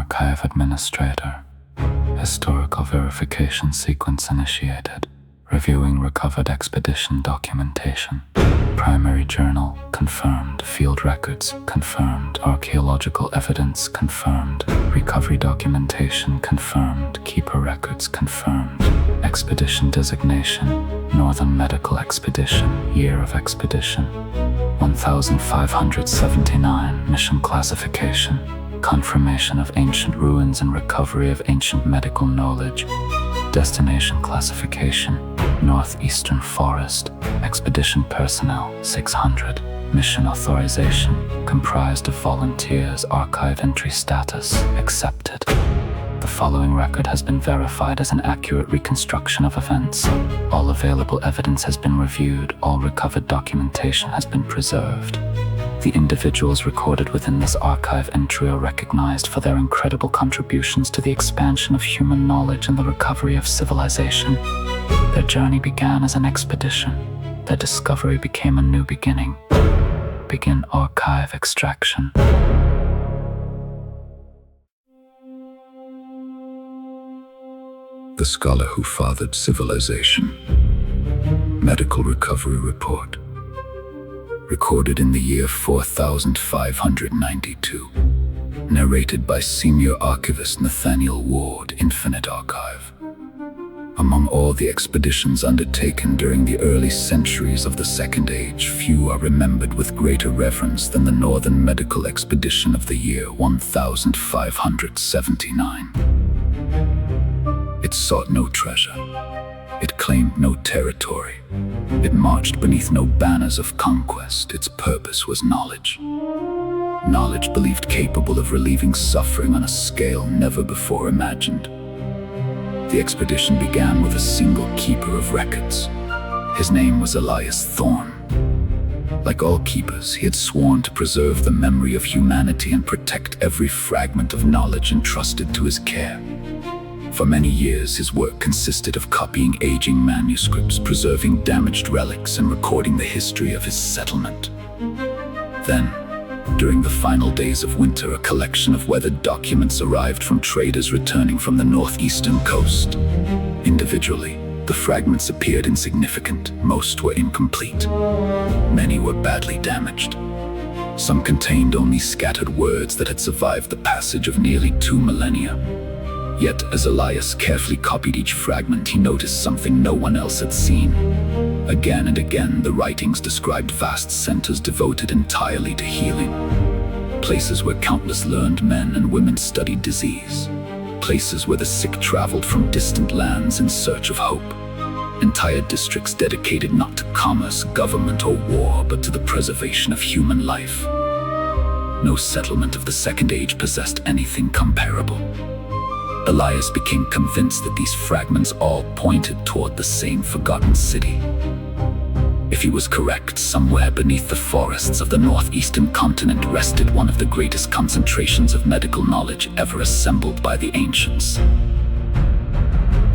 Archive Administrator. Historical verification sequence initiated. Reviewing recovered expedition documentation. Primary journal confirmed. Field records confirmed. Archaeological evidence confirmed. Recovery documentation confirmed. Keeper records confirmed. Expedition designation: Northern Medical Expedition. Year of expedition: 1579. Mission classification: confirmation of ancient ruins and recovery of ancient medical knowledge. Destination classification: Northeastern Forest. Expedition personnel: 600. Mission authorization: comprised of volunteers. Archive entry status: accepted. The following record has been verified as an accurate reconstruction of events. All available evidence has been reviewed. All recovered documentation has been preserved. The individuals recorded within this archive entry are recognized for their incredible contributions to the expansion of human knowledge and the recovery of civilization. Their journey began as an expedition. Their discovery became a new beginning. Begin archive extraction. The scholar who fathered civilization. Medical recovery report. Recorded in the year 4592. Narrated by Senior Archivist Nathaniel Ward, Infinite Archive. Among all the expeditions undertaken during the early centuries of the Second Age, few are remembered with greater reverence than the Northern Medical Expedition of the year 1579. It sought no treasure. It claimed no territory. It marched beneath no banners of conquest. Its purpose was knowledge. Knowledge believed capable of relieving suffering on a scale never before imagined. The expedition began with a single keeper of records. His name was Elias Thorne. Like all keepers, he had sworn to preserve the memory of humanity and protect every fragment of knowledge entrusted to his care. For many years, his work consisted of copying aging manuscripts, preserving damaged relics, and recording the history of his settlement. Then, during the final days of winter, a collection of weathered documents arrived from traders returning from the northeastern coast. Individually, the fragments appeared insignificant. Most were incomplete. Many were badly damaged. Some contained only scattered words that had survived the passage of nearly 2 millennia. Yet, as Elias carefully copied each fragment, he noticed something no one else had seen. Again and again, the writings described vast centers devoted entirely to healing. Places where countless learned men and women studied disease. Places where the sick traveled from distant lands in search of hope. Entire districts dedicated not to commerce, government, or war, but to the preservation of human life. No settlement of the Second Age possessed anything comparable. Elias became convinced that these fragments all pointed toward the same forgotten city. If he was correct, somewhere beneath the forests of the northeastern continent rested one of the greatest concentrations of medical knowledge ever assembled by the ancients.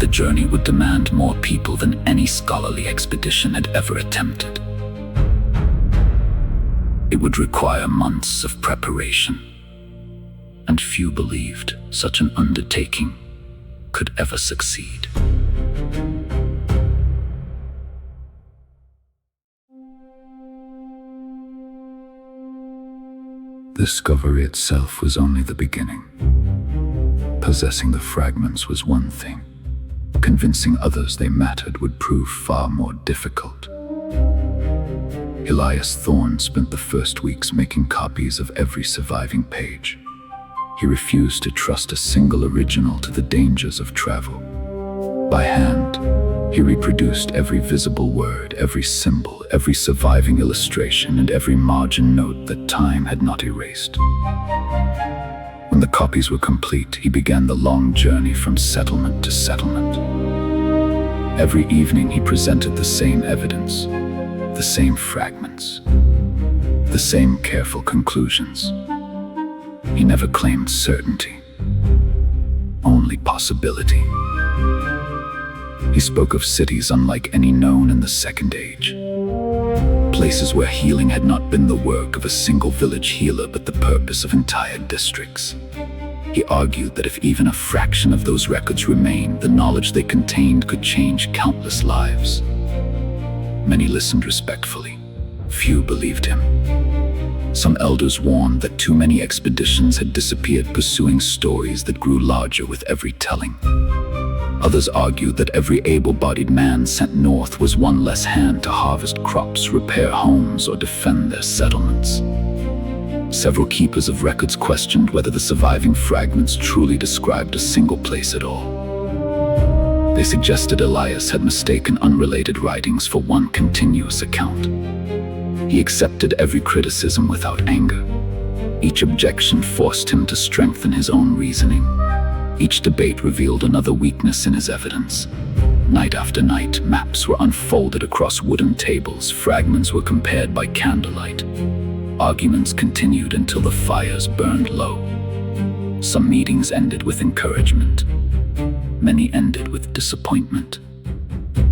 The journey would demand more people than any scholarly expedition had ever attempted. It would require months of preparation. And few believed such an undertaking could ever succeed. The discovery itself was only the beginning. Possessing the fragments was one thing. Convincing others they mattered would prove far more difficult. Elias Thorne spent the first weeks making copies of every surviving page. He refused to trust a single original to the dangers of travel. By hand, he reproduced every visible word, every symbol, every surviving illustration, and every margin note that time had not erased. When the copies were complete, he began the long journey from settlement to settlement. Every evening he presented the same evidence, the same fragments, the same careful conclusions. He never claimed certainty, only possibility. He spoke of cities unlike any known in the Second Age. Places where healing had not been the work of a single village healer, but the purpose of entire districts. He argued that if even a fraction of those records remained, the knowledge they contained could change countless lives. Many listened respectfully. Few believed him. Some elders warned that too many expeditions had disappeared pursuing stories that grew larger with every telling. Others argued that every able-bodied man sent north was one less hand to harvest crops, repair homes, or defend their settlements. Several keepers of records questioned whether the surviving fragments truly described a single place at all. They suggested Elias had mistaken unrelated writings for one continuous account. He accepted every criticism without anger. Each objection forced him to strengthen his own reasoning. Each debate revealed another weakness in his evidence. Night after night, maps were unfolded across wooden tables, fragments were compared by candlelight. Arguments continued until the fires burned low. Some meetings ended with encouragement. Many ended with disappointment.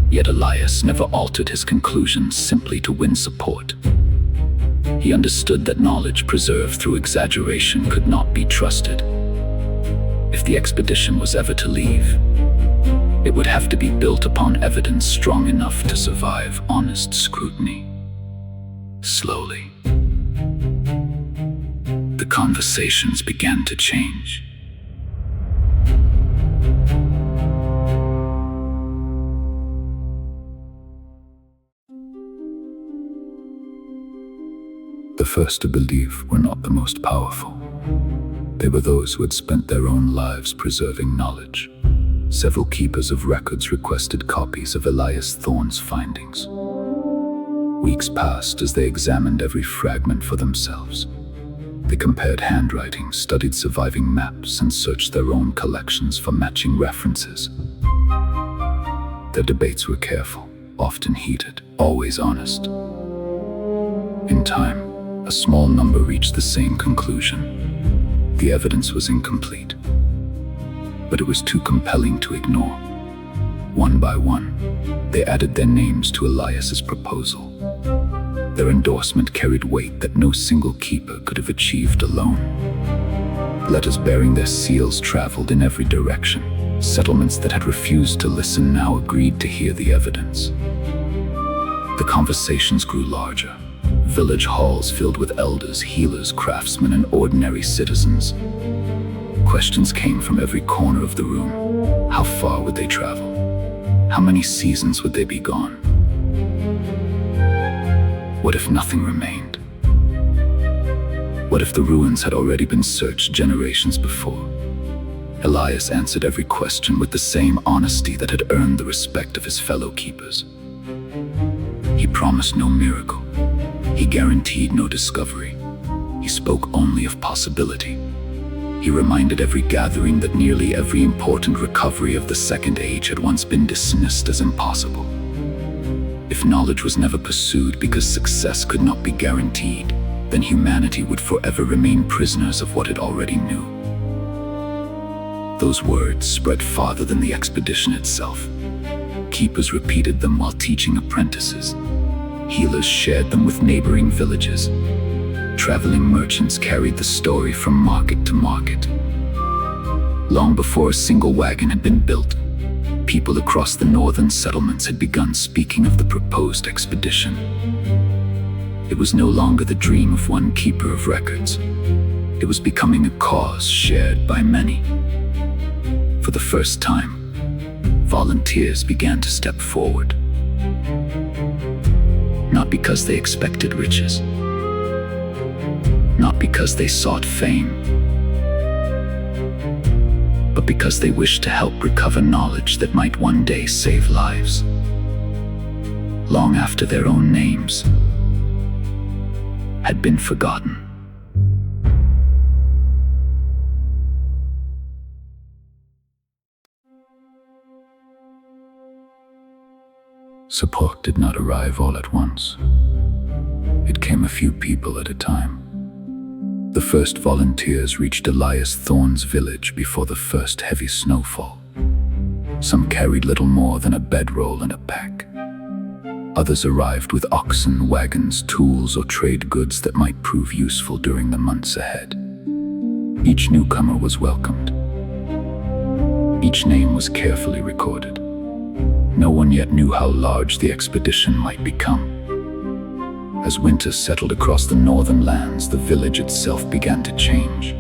Yet Elias never altered his conclusions simply to win support. He understood that knowledge preserved through exaggeration could not be trusted. If the expedition was ever to leave, it would have to be built upon evidence strong enough to survive honest scrutiny. Slowly, the conversations began to change. The first to believe were not the most powerful. They were those who had spent their own lives preserving knowledge. Several keepers of records requested copies of Elias Thorne's findings. Weeks passed as they examined every fragment for themselves. They compared handwriting, studied surviving maps, and searched their own collections for matching references. Their debates were careful, often heated, always honest. In time, a small number reached the same conclusion. The evidence was incomplete, but it was too compelling to ignore. One by one, they added their names to Elias's proposal. Their endorsement carried weight that no single keeper could have achieved alone. Letters bearing their seals traveled in every direction. Settlements that had refused to listen now agreed to hear the evidence. The conversations grew larger. Village halls filled with elders, healers, craftsmen, and ordinary citizens. Questions came from every corner of the room. How far would they travel? How many seasons would they be gone? What if nothing remained? What if the ruins had already been searched generations before? Elias answered every question with the same honesty that had earned the respect of his fellow keepers. He promised no miracle. He guaranteed no discovery. He spoke only of possibility. He reminded every gathering that nearly every important recovery of the Second Age had once been dismissed as impossible. If knowledge was never pursued because success could not be guaranteed, then humanity would forever remain prisoners of what it already knew. Those words spread farther than the expedition itself. Keepers repeated them while teaching apprentices. Healers shared them with neighboring villages. Traveling merchants carried the story from market to market. Long before a single wagon had been built, people across the northern settlements had begun speaking of the proposed expedition. It was no longer the dream of one keeper of records. It was becoming a cause shared by many. For the first time, volunteers began to step forward. Not because they expected riches, not because they sought fame, but because they wished to help recover knowledge that might one day save lives, long after their own names had been forgotten. Support did not arrive all at once. It came a few people at a time. The first volunteers reached Elias Thorne's village before the first heavy snowfall. Some carried little more than a bedroll and a pack. Others arrived with oxen, wagons, tools, or trade goods that might prove useful during the months ahead. Each newcomer was welcomed. Each name was carefully recorded. No one yet knew how large the expedition might become. As winter settled across the northern lands, the village itself began to change.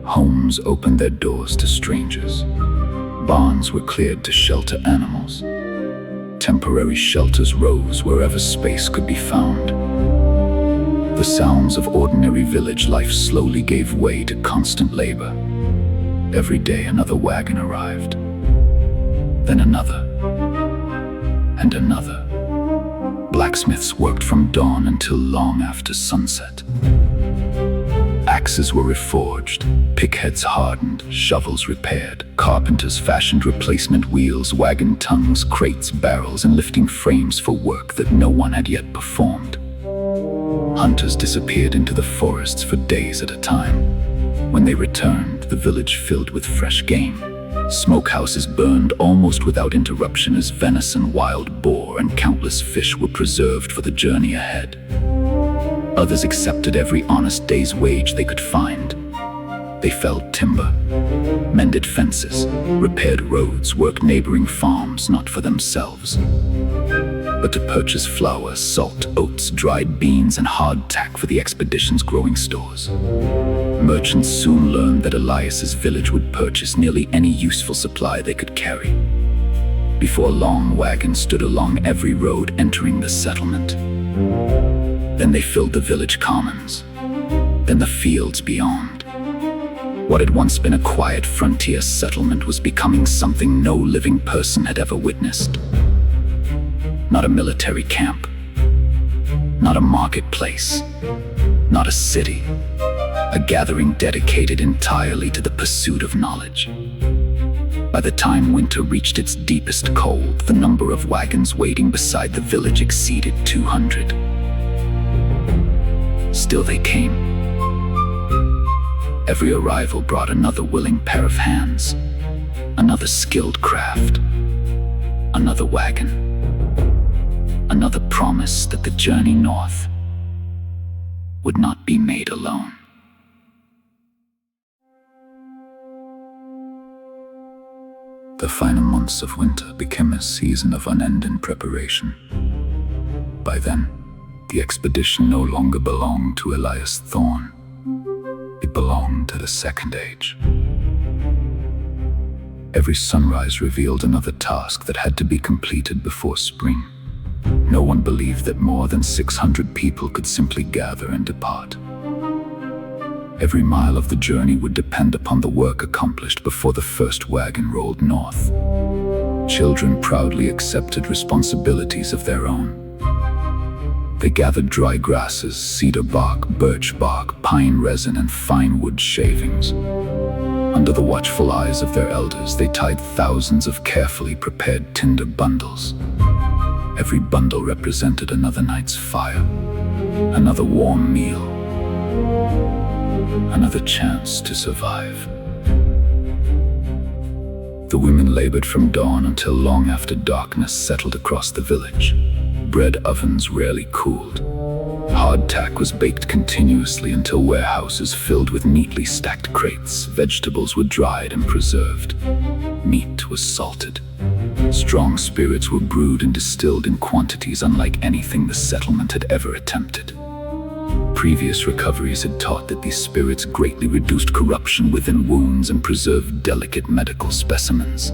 Homes opened their doors to strangers. Barns were cleared to shelter animals. Temporary shelters rose wherever space could be found. The sounds of ordinary village life slowly gave way to constant labor. Every day another wagon arrived, then another, and another. Blacksmiths worked from dawn until long after sunset. Axes were reforged, pickheads hardened, shovels repaired. Carpenters fashioned replacement wheels, wagon tongues, crates, barrels, and lifting frames for work that no one had yet performed. Hunters disappeared into the forests for days at a time. When they returned, the village filled with fresh game. Smokehouses burned almost without interruption as venison, wild boar, and countless fish were preserved for the journey ahead. Others accepted every honest day's wage they could find. They felled timber, mended fences, repaired roads, worked neighboring farms, not for themselves, but to purchase flour, salt, oats, dried beans, and hardtack for the expedition's growing stores. Merchants soon learned that Elias's village would purchase nearly any useful supply they could carry. Before long, wagons stood along every road entering the settlement. Then they filled the village commons, then the fields beyond. What had once been a quiet frontier settlement was becoming something no living person had ever witnessed. Not a military camp, not a marketplace, not a city, a gathering dedicated entirely to the pursuit of knowledge. By the time winter reached its deepest cold, the number of wagons waiting beside the village exceeded 200. Still they came. Every arrival brought another willing pair of hands, another skilled craft, another wagon, another promise that the journey north would not be made alone. The final months of winter became a season of unending preparation. By then, the expedition no longer belonged to Elias Thorne. It belonged to the Second Age. Every sunrise revealed another task that had to be completed before spring. No one believed that more than 600 people could simply gather and depart. Every mile of the journey would depend upon the work accomplished before the first wagon rolled north. Children proudly accepted responsibilities of their own. They gathered dry grasses, cedar bark, birch bark, pine resin, and fine wood shavings. Under the watchful eyes of their elders, they tied thousands of carefully prepared tinder bundles. Every bundle represented another night's fire, another warm meal, another chance to survive. The women labored from dawn until long after darkness settled across the village. Bread ovens rarely cooled. Hardtack was baked continuously until warehouses filled with neatly stacked crates. Vegetables were dried and preserved. Meat was salted. Strong spirits were brewed and distilled in quantities unlike anything the settlement had ever attempted. Previous recoveries had taught that these spirits greatly reduced corruption within wounds and preserved delicate medical specimens.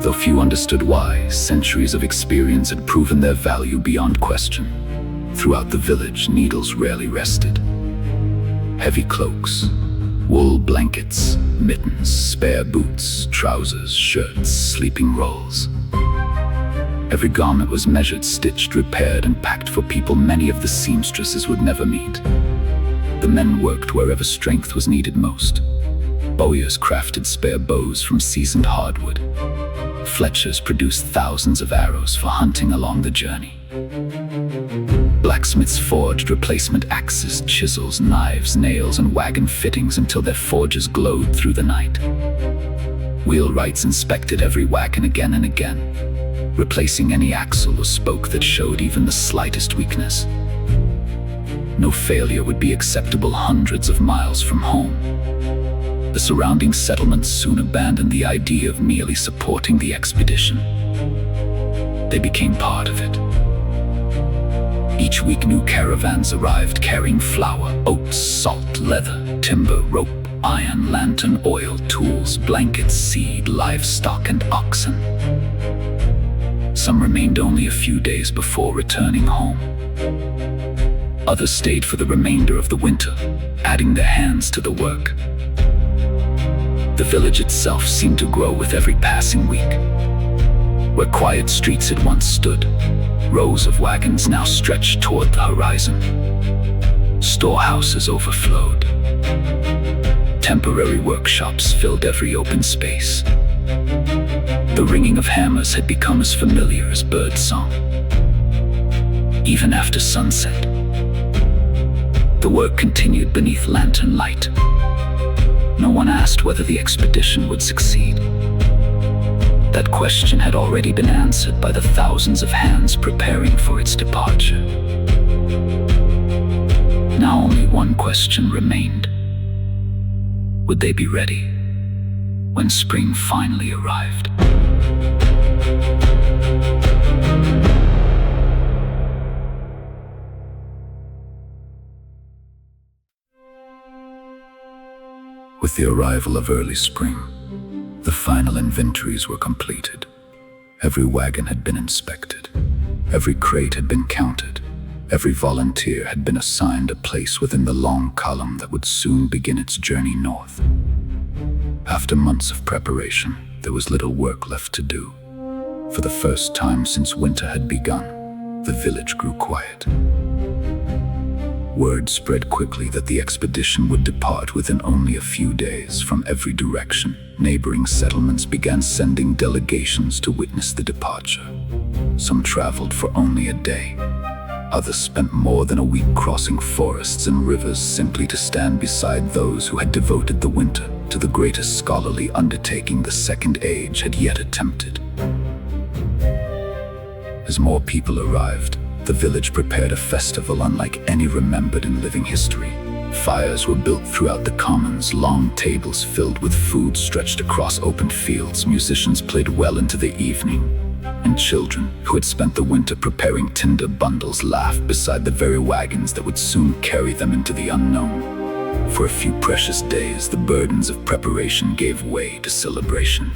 Though few understood why, centuries of experience had proven their value beyond question. Throughout the village, needles rarely rested. Heavy cloaks, wool blankets, mittens, spare boots, trousers, shirts, sleeping rolls. Every garment was measured, stitched, repaired, and packed for people many of the seamstresses would never meet. The men worked wherever strength was needed most. Bowyers crafted spare bows from seasoned hardwood. Fletchers produced thousands of arrows for hunting along the journey. Blacksmiths forged replacement axes, chisels, knives, nails, and wagon fittings until their forges glowed through the night. Wheelwrights inspected every wagon again and again, replacing any axle or spoke that showed even the slightest weakness. No failure would be acceptable hundreds of miles from home. The surrounding settlements soon abandoned the idea of merely supporting the expedition. They became part of it. Each week new caravans arrived carrying flour, oats, salt, leather, timber, rope, iron, lantern, oil, tools, blankets, seed, livestock, and oxen. Some remained only a few days before returning home. Others stayed for the remainder of the winter, adding their hands to the work. The village itself seemed to grow with every passing week. Where quiet streets had once stood, rows of wagons now stretched toward the horizon. Storehouses overflowed. Temporary workshops filled every open space. The ringing of hammers had become as familiar as birdsong. Even after sunset, the work continued beneath lantern light. No one asked whether the expedition would succeed. That question had already been answered by the thousands of hands preparing for its departure. Now only one question remained. Would they be ready when spring finally arrived? With the arrival of early spring, the final inventories were completed. Every wagon had been inspected. Every crate had been counted. Every volunteer had been assigned a place within the long column that would soon begin its journey north. After months of preparation, there was little work left to do. For the first time since winter had begun, the village grew quiet. Word spread quickly that the expedition would depart within only a few days. From every direction, neighboring settlements began sending delegations to witness the departure. Some traveled for only a day. Others spent more than a week crossing forests and rivers simply to stand beside those who had devoted the winter to the greatest scholarly undertaking the Second Age had yet attempted. As more people arrived, the village prepared a festival unlike any remembered in living history. Fires were built throughout the commons, long tables filled with food stretched across open fields, musicians played well into the evening, and children, who had spent the winter preparing tinder bundles, laughed beside the very wagons that would soon carry them into the unknown. For a few precious days, the burdens of preparation gave way to celebration.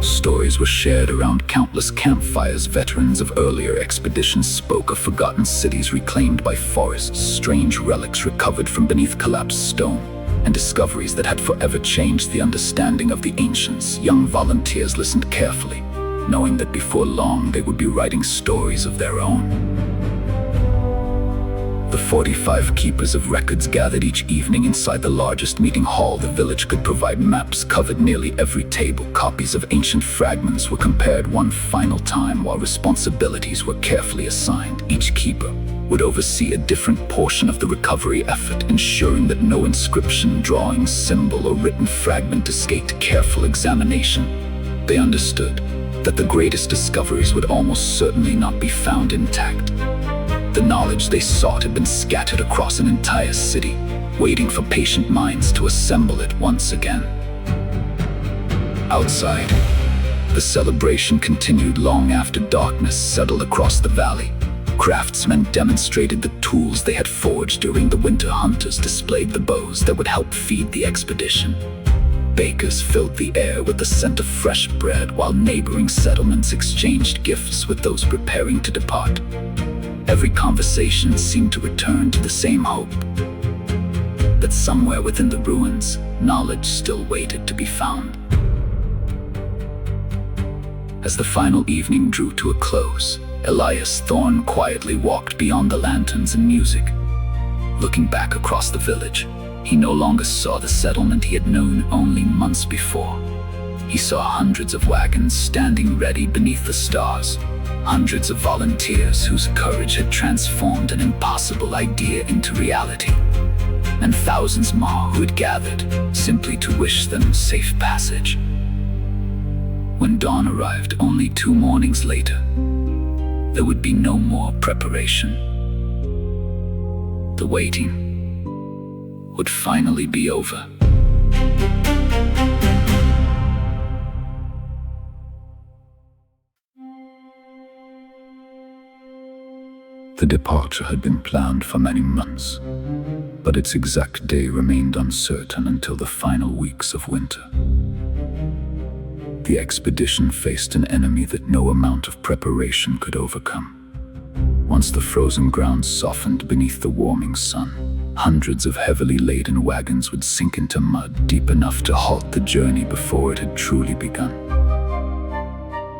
Stories were shared around countless campfires. Veterans of earlier expeditions spoke of forgotten cities reclaimed by forests, strange relics recovered from beneath collapsed stone, and discoveries that had forever changed the understanding of the ancients. Young volunteers listened carefully, knowing that before long they would be writing stories of their own. The 45 keepers of records gathered each evening inside the largest meeting hall the village could provide. Maps covered nearly every table. Copies of ancient fragments were compared one final time while responsibilities were carefully assigned. Each keeper would oversee a different portion of the recovery effort, ensuring that no inscription, drawing, symbol, or written fragment escaped careful examination. They understood that the greatest discoveries would almost certainly not be found intact. The knowledge they sought had been scattered across an entire city, waiting for patient minds to assemble it once again. Outside, the celebration continued long after darkness settled across the valley. Craftsmen demonstrated the tools they had forged during the winter. Hunters displayed the bows that would help feed the expedition. Bakers filled the air with the scent of fresh bread, while neighboring settlements exchanged gifts with those preparing to depart. Every conversation seemed to return to the same hope, that somewhere within the ruins, knowledge still waited to be found. As the final evening drew to a close, Elias Thorne quietly walked beyond the lanterns and music. Looking back across the village, he no longer saw the settlement he had known only months before. He saw hundreds of wagons standing ready beneath the stars. Hundreds of volunteers whose courage had transformed an impossible idea into reality, and thousands more who had gathered simply to wish them safe passage. When dawn arrived only 2 mornings later, there would be no more preparation. The waiting would finally be over. The departure had been planned for many months, but its exact day remained uncertain until the final weeks of winter. The expedition faced an enemy that no amount of preparation could overcome. Once the frozen ground softened beneath the warming sun, hundreds of heavily laden wagons would sink into mud deep enough to halt the journey before it had truly begun.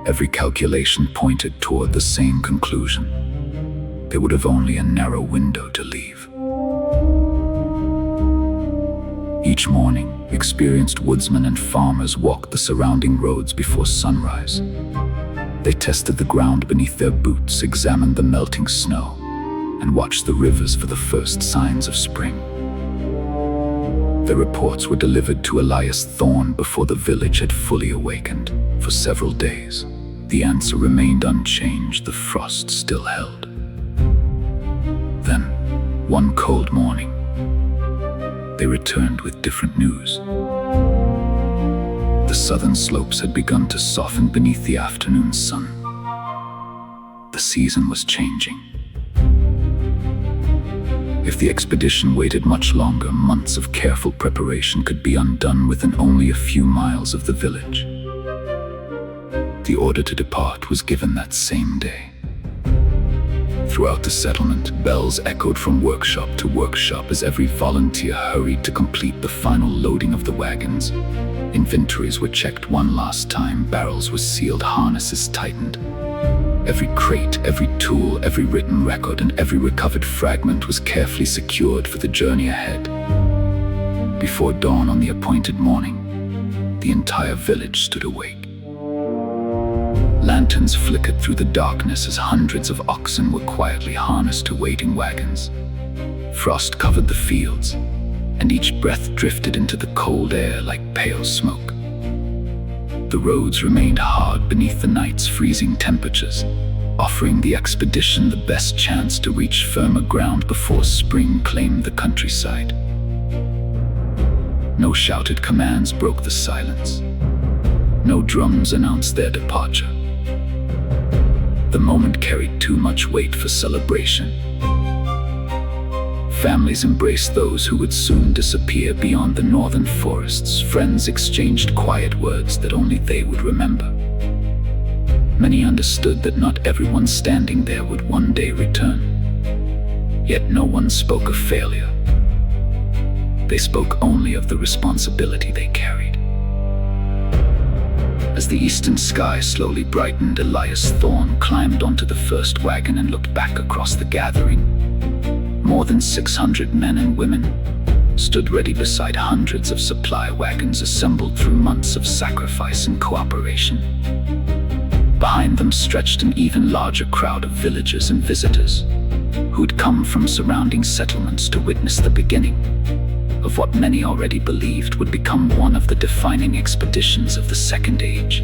Every calculation pointed toward the same conclusion. They would have only a narrow window to leave. Each morning, experienced woodsmen and farmers walked the surrounding roads before sunrise. They tested the ground beneath their boots, examined the melting snow, and watched the rivers for the first signs of spring. Their reports were delivered to Elias before the village had fully awakened. For several days, the answer remained unchanged. The frost still held. Then, one cold morning, they returned with different news. The southern slopes had begun to soften beneath the afternoon sun. The season was changing. If the expedition waited much longer, months of careful preparation could be undone within only a few miles of the village. The order to depart was given that same day. Throughout the settlement, bells echoed from workshop to workshop as every volunteer hurried to complete the final loading of the wagons. Inventories were checked one last time, barrels were sealed, harnesses tightened. Every crate, every tool, every written record, and every recovered fragment was carefully secured for the journey ahead. Before dawn on the appointed morning, the entire village stood awake. Lanterns flickered through the darkness as hundreds of oxen were quietly harnessed to waiting wagons. Frost covered the fields, and each breath drifted into the cold air like pale smoke. The roads remained hard beneath the night's freezing temperatures, offering the expedition the best chance to reach firmer ground before spring claimed the countryside. No shouted commands broke the silence. No drums announced their departure. The moment carried too much weight for celebration. Families embraced those who would soon disappear beyond the northern forests. Friends exchanged quiet words that only they would remember. Many understood that not everyone standing there would one day return. Yet no one spoke of failure. They spoke only of the responsibility they carried. As the eastern sky slowly brightened, Elias climbed onto the first wagon and looked back across the gathering. More than 600 men and women stood ready beside hundreds of supply wagons assembled through months of sacrifice and cooperation. Behind them stretched an even larger crowd of villagers and visitors who'd come from surrounding settlements to witness the beginning of what many already believed would become one of the defining expeditions of the Second Age.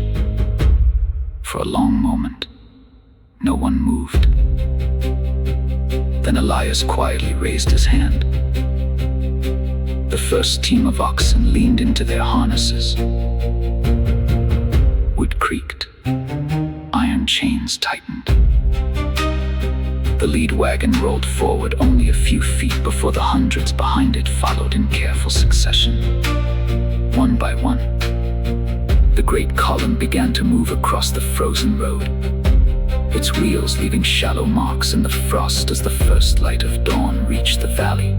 For a long moment, no one moved. Then Elias quietly raised his hand. The first team of oxen leaned into their harnesses. Wood creaked. Iron chains tightened. The lead wagon rolled forward only a few feet before the hundreds behind it followed in careful succession. One by one, the great column began to move across the frozen road, its wheels leaving shallow marks in the frost as the first light of dawn reached the valley.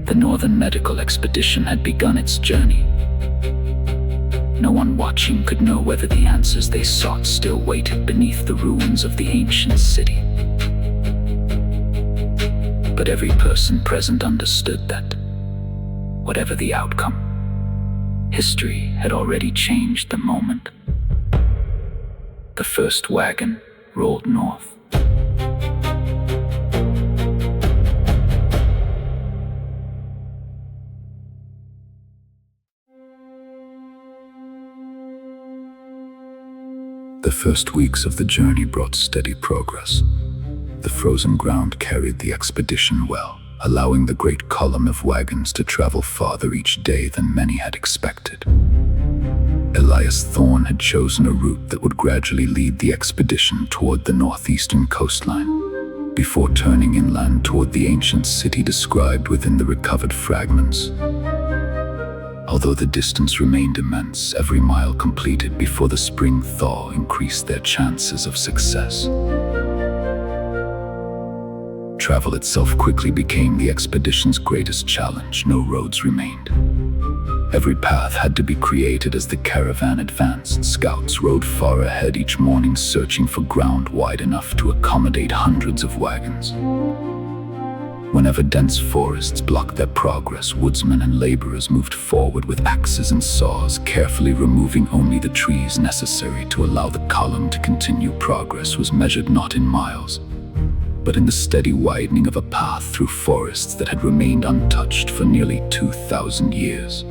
The Northern Medical Expedition had begun its journey. No one watching could know whether the answers they sought still waited beneath the ruins of the ancient city. But every person present understood that, whatever the outcome, history had already changed the moment. The first wagon rolled north. The first weeks of the journey brought steady progress. The frozen ground carried the expedition well, allowing the great column of wagons to travel farther each day than many had expected. Elias Thorne had chosen a route that would gradually lead the expedition toward the northeastern coastline, before turning inland toward the ancient city described within the recovered fragments. Although the distance remained immense, every mile completed before the spring thaw increased their chances of success. Travel itself quickly became the expedition's greatest challenge. No roads remained. Every path had to be created as the caravan advanced. Scouts rode far ahead each morning, searching for ground wide enough to accommodate hundreds of wagons. Whenever dense forests blocked their progress, woodsmen and laborers moved forward with axes and saws, carefully removing only the trees necessary to allow the column to continue. Progress was measured not in miles, but in the steady widening of a path through forests that had remained untouched for nearly 2,000 years.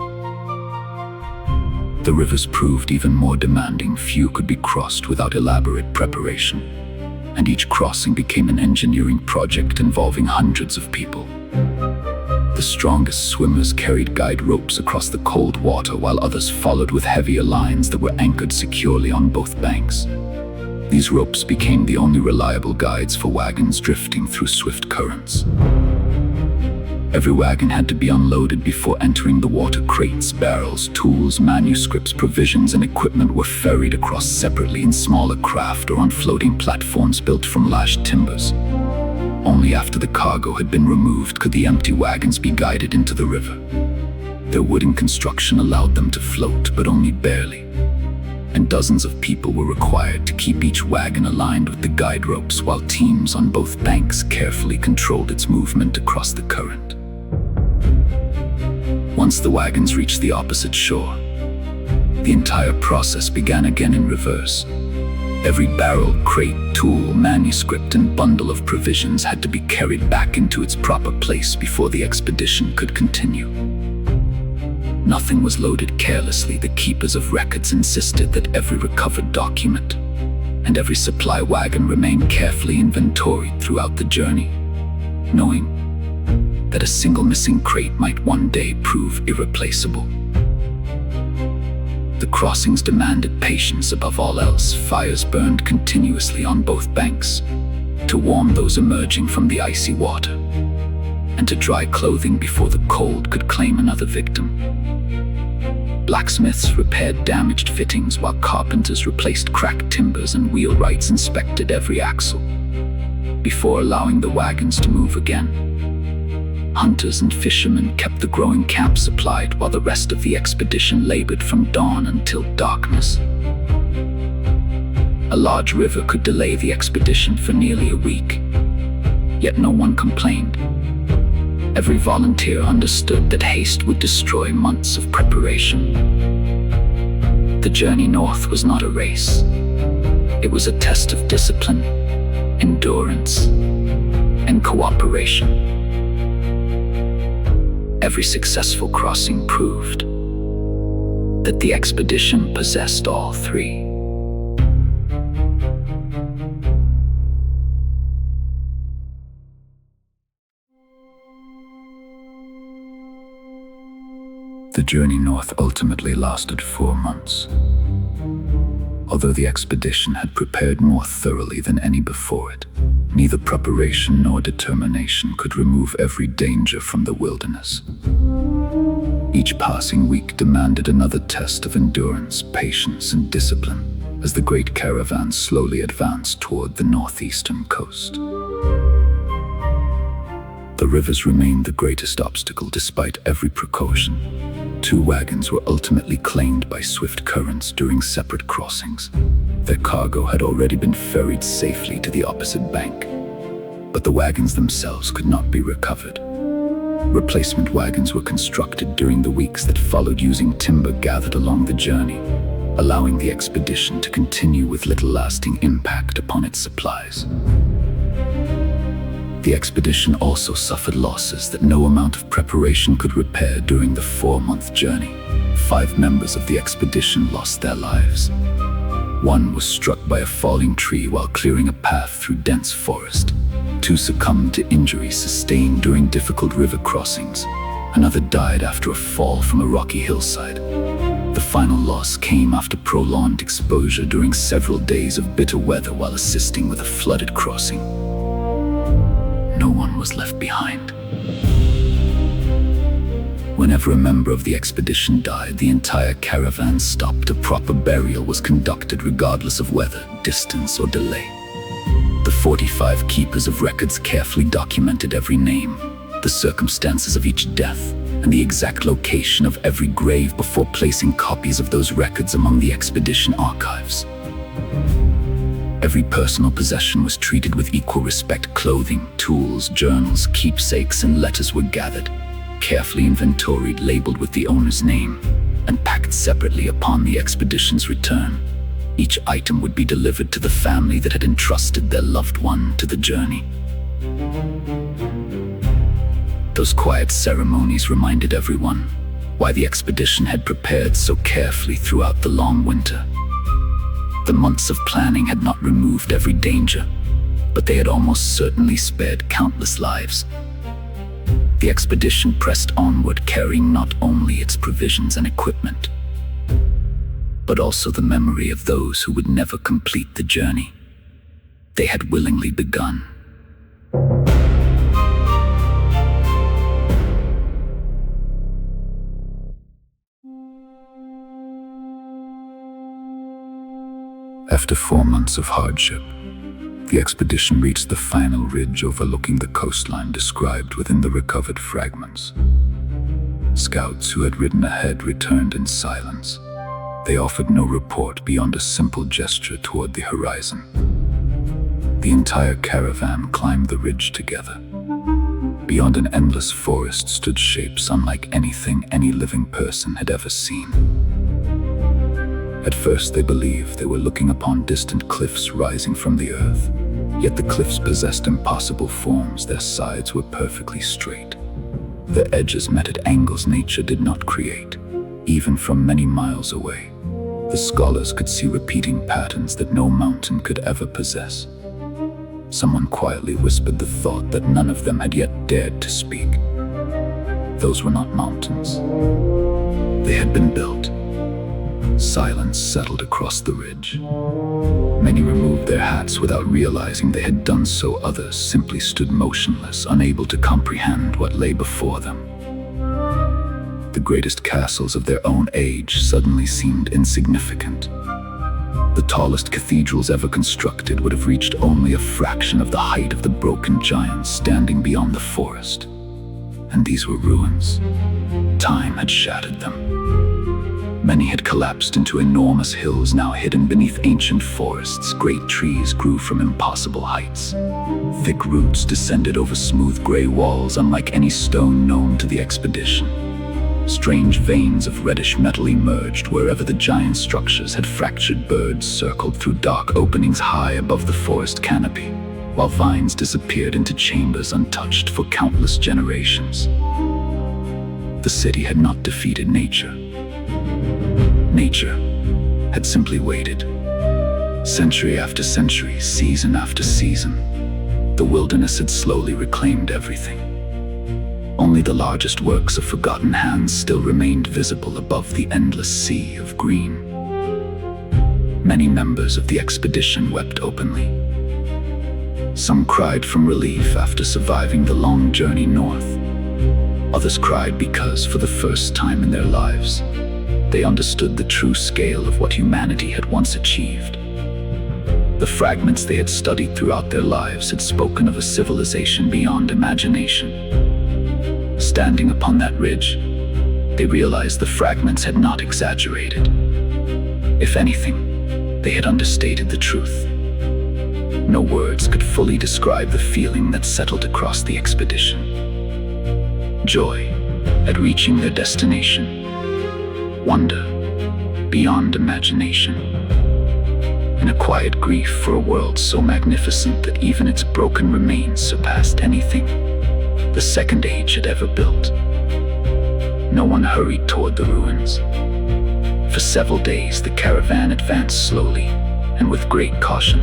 The rivers proved even more demanding. Few could be crossed without elaborate preparation, and each crossing became an engineering project involving hundreds of people. The strongest swimmers carried guide ropes across the cold water, while others followed with heavier lines that were anchored securely on both banks. These ropes became the only reliable guides for wagons drifting through swift currents. Every wagon had to be unloaded before entering the water. Crates, barrels, tools, manuscripts, provisions, and equipment were ferried across separately in smaller craft or on floating platforms built from lashed timbers. Only after the cargo had been removed could the empty wagons be guided into the river. Their wooden construction allowed them to float, but only barely, and dozens of people were required to keep each wagon aligned with the guide ropes, while teams on both banks carefully controlled its movement across the current. Once the wagons reached the opposite shore, the entire process began again in reverse. Every barrel, crate, tool, manuscript, and bundle of provisions had to be carried back into its proper place before the expedition could continue. Nothing was loaded carelessly. The keepers of records insisted that every recovered document and every supply wagon remain carefully inventoried throughout the journey, knowing that a single missing crate might one day prove irreplaceable. The crossings demanded patience above all else. Fires burned continuously on both banks to warm those emerging from the icy water, and to dry clothing before the cold could claim another victim. Blacksmiths repaired damaged fittings, while carpenters replaced cracked timbers, and wheelwrights inspected every axle before allowing the wagons to move again. Hunters and fishermen kept the growing camp supplied, while the rest of the expedition labored from dawn until darkness. A large river could delay the expedition for nearly a week, yet no one complained. Every volunteer understood that haste would destroy months of preparation. The journey north was not a race. It was a test of discipline, endurance, and cooperation. Every successful crossing proved that the expedition possessed all three. The journey north ultimately lasted 4 months. Although the expedition had prepared more thoroughly than any before it, neither preparation nor determination could remove every danger from the wilderness. Each passing week demanded another test of endurance, patience, and discipline as the great caravan slowly advanced toward the northeastern coast. The rivers remained the greatest obstacle despite every precaution. 2 wagons were ultimately claimed by swift currents during separate crossings. Their cargo had already been ferried safely to the opposite bank, but the wagons themselves could not be recovered. Replacement wagons were constructed during the weeks that followed using timber gathered along the journey, allowing the expedition to continue with little lasting impact upon its supplies. The expedition also suffered losses that no amount of preparation could repair during the 4-month journey. 5 members of the expedition lost their lives. One was struck by a falling tree while clearing a path through dense forest. 2 succumbed to injuries sustained during difficult river crossings. Another died after a fall from a rocky hillside. The final loss came after prolonged exposure during several days of bitter weather while assisting with a flooded crossing. No one was left behind. Whenever a member of the expedition died, the entire caravan stopped. A proper burial was conducted regardless of weather, distance, or delay. The 45 keepers of records carefully documented every name, the circumstances of each death, and the exact location of every grave before placing copies of those records among the expedition archives. Every personal possession was treated with equal respect. Clothing, tools, journals, keepsakes, and letters were gathered, carefully inventoried, labeled with the owner's name, and packed separately upon the expedition's return. Each item would be delivered to the family that had entrusted their loved one to the journey. Those quiet ceremonies reminded everyone why the expedition had prepared so carefully throughout the long winter. The months of planning had not removed every danger, but they had almost certainly spared countless lives. The expedition pressed onward, carrying not only its provisions and equipment, but also the memory of those who would never complete the journey they had willingly begun. After 4 months of hardship, the expedition reached the final ridge overlooking the coastline described within the recovered fragments. Scouts who had ridden ahead returned in silence. They offered no report beyond a simple gesture toward the horizon. The entire caravan climbed the ridge together. Beyond an endless forest stood shapes unlike anything any living person had ever seen. At first they believed they were looking upon distant cliffs rising from the earth. Yet the cliffs possessed impossible forms. Their sides were perfectly straight. Their edges met at angles nature did not create. Even from many miles away, the scholars could see repeating patterns that no mountain could ever possess. Someone quietly whispered the thought that none of them had yet dared to speak. Those were not mountains. They had been built. Silence settled across the ridge. Many removed their hats without realizing they had done so. Others simply stood motionless, unable to comprehend what lay before them. The greatest castles of their own age suddenly seemed insignificant. The tallest cathedrals ever constructed would have reached only a fraction of the height of the broken giants standing beyond the forest. And these were ruins. Time had shattered them. Many had collapsed into enormous hills now hidden beneath ancient forests. Great trees grew from impossible heights. Thick roots descended over smooth gray walls unlike any stone known to the expedition. Strange veins of reddish metal emerged wherever the giant structures had fractured. Birds circled through dark openings high above the forest canopy, while vines disappeared into chambers untouched for countless generations. The city had not defeated nature. Nature had simply waited. Century after century, season after season, the wilderness had slowly reclaimed everything. Only the largest works of forgotten hands still remained visible above the endless sea of green. Many members of the expedition wept openly. Some cried from relief after surviving the long journey north. Others cried because, for the first time in their lives, they understood the true scale of what humanity had once achieved. The fragments they had studied throughout their lives had spoken of a civilization beyond imagination. Standing upon that ridge, they realized the fragments had not exaggerated. If anything, they had understated the truth. No words could fully describe the feeling that settled across the expedition. Joy at reaching their destination. Wonder beyond imagination, and a quiet grief for a world so magnificent that even its broken remains surpassed anything the Second Age had ever built. No one hurried toward the ruins. For several days the caravan advanced slowly and with great caution.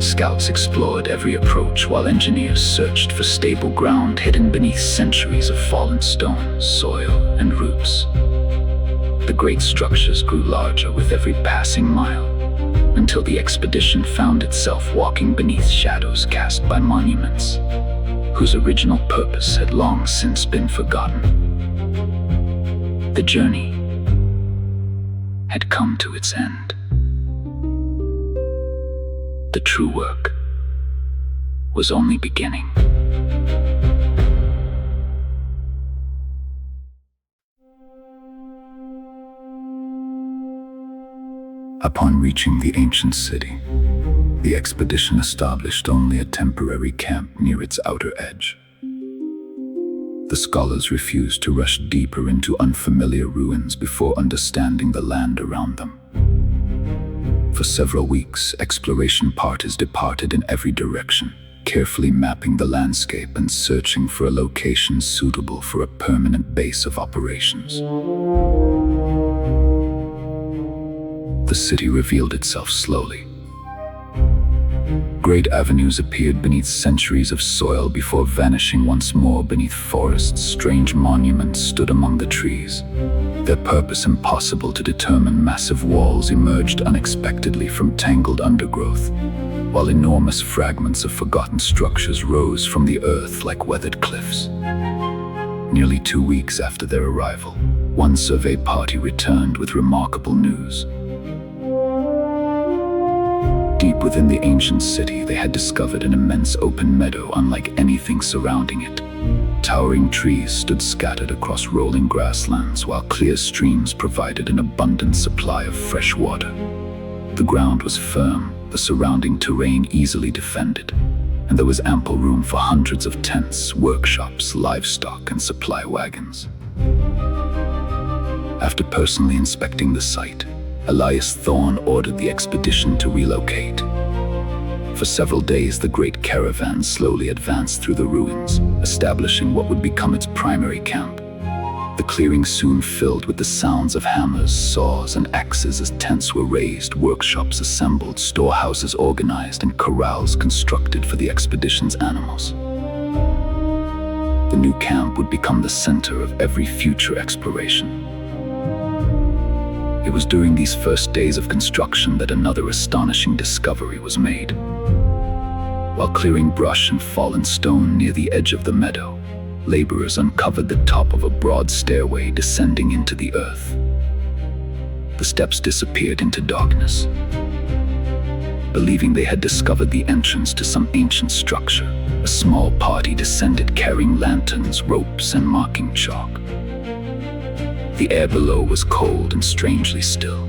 Scouts explored every approach while engineers searched for stable ground hidden beneath centuries of fallen stones, soil, and roots. The great structures grew larger with every passing mile, until the expedition found itself walking beneath shadows cast by monuments, whose original purpose had long since been forgotten. The journey had come to its end. The true work was only beginning. Upon reaching the ancient city, the expedition established only a temporary camp near its outer edge. The scholars refused to rush deeper into unfamiliar ruins before understanding the land around them. For several weeks, exploration parties departed in every direction, carefully mapping the landscape and searching for a location suitable for a permanent base of operations. The city revealed itself slowly. Great avenues appeared beneath centuries of soil before vanishing once more beneath forests. Strange monuments stood among the trees, their purpose impossible to determine. Massive walls emerged unexpectedly from tangled undergrowth, while enormous fragments of forgotten structures rose from the earth like weathered cliffs. Nearly 2 weeks after their arrival, one survey party returned with remarkable news. Deep within the ancient city, they had discovered an immense open meadow unlike anything surrounding it. Towering trees stood scattered across rolling grasslands, while clear streams provided an abundant supply of fresh water. The ground was firm, the surrounding terrain easily defended, and there was ample room for hundreds of tents, workshops, livestock, and supply wagons. After personally inspecting the site, Elias ordered the expedition to relocate. For several days, the great caravan slowly advanced through the ruins, establishing what would become its primary camp. The clearing soon filled with the sounds of hammers, saws, and axes as tents were raised, workshops assembled, storehouses organized, and corrals constructed for the expedition's animals. The new camp would become the center of every future exploration. It was during these first days of construction that another astonishing discovery was made. While clearing brush and fallen stone near the edge of the meadow, laborers uncovered the top of a broad stairway descending into the earth. The steps disappeared into darkness. Believing they had discovered the entrance to some ancient structure, a small party descended carrying lanterns, ropes, and marking chalk. The air below was cold and strangely still.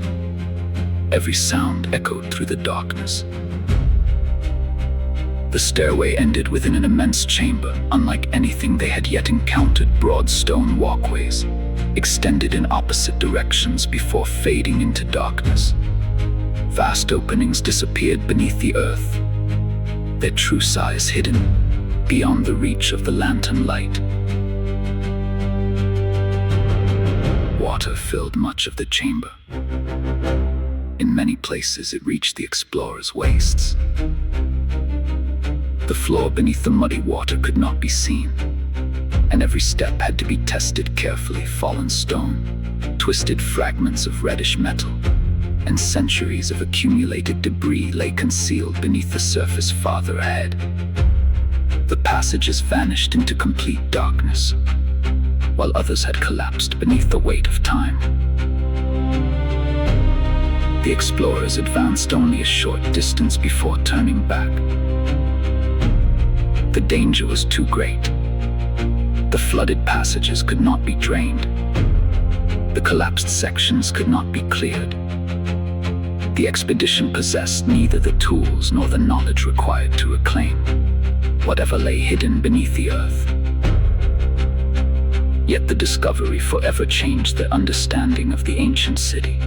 Every sound echoed through the darkness. The stairway ended within an immense chamber, unlike anything they had yet encountered. Broad stone walkways extended in opposite directions before fading into darkness. Vast openings disappeared beneath the earth, their true size hidden beyond the reach of the lantern light. Water filled much of the chamber. In many places it reached the explorers' waists. The floor beneath the muddy water could not be seen, and every step had to be tested carefully. Fallen stone, twisted fragments of reddish metal, and centuries of accumulated debris lay concealed beneath the surface farther ahead. The passages vanished into complete darkness, while others had collapsed beneath the weight of time. The explorers advanced only a short distance before turning back. The danger was too great. The flooded passages could not be drained. The collapsed sections could not be cleared. The expedition possessed neither the tools nor the knowledge required to reclaim whatever lay hidden beneath the earth. Yet the discovery forever changed their understanding of the ancient city.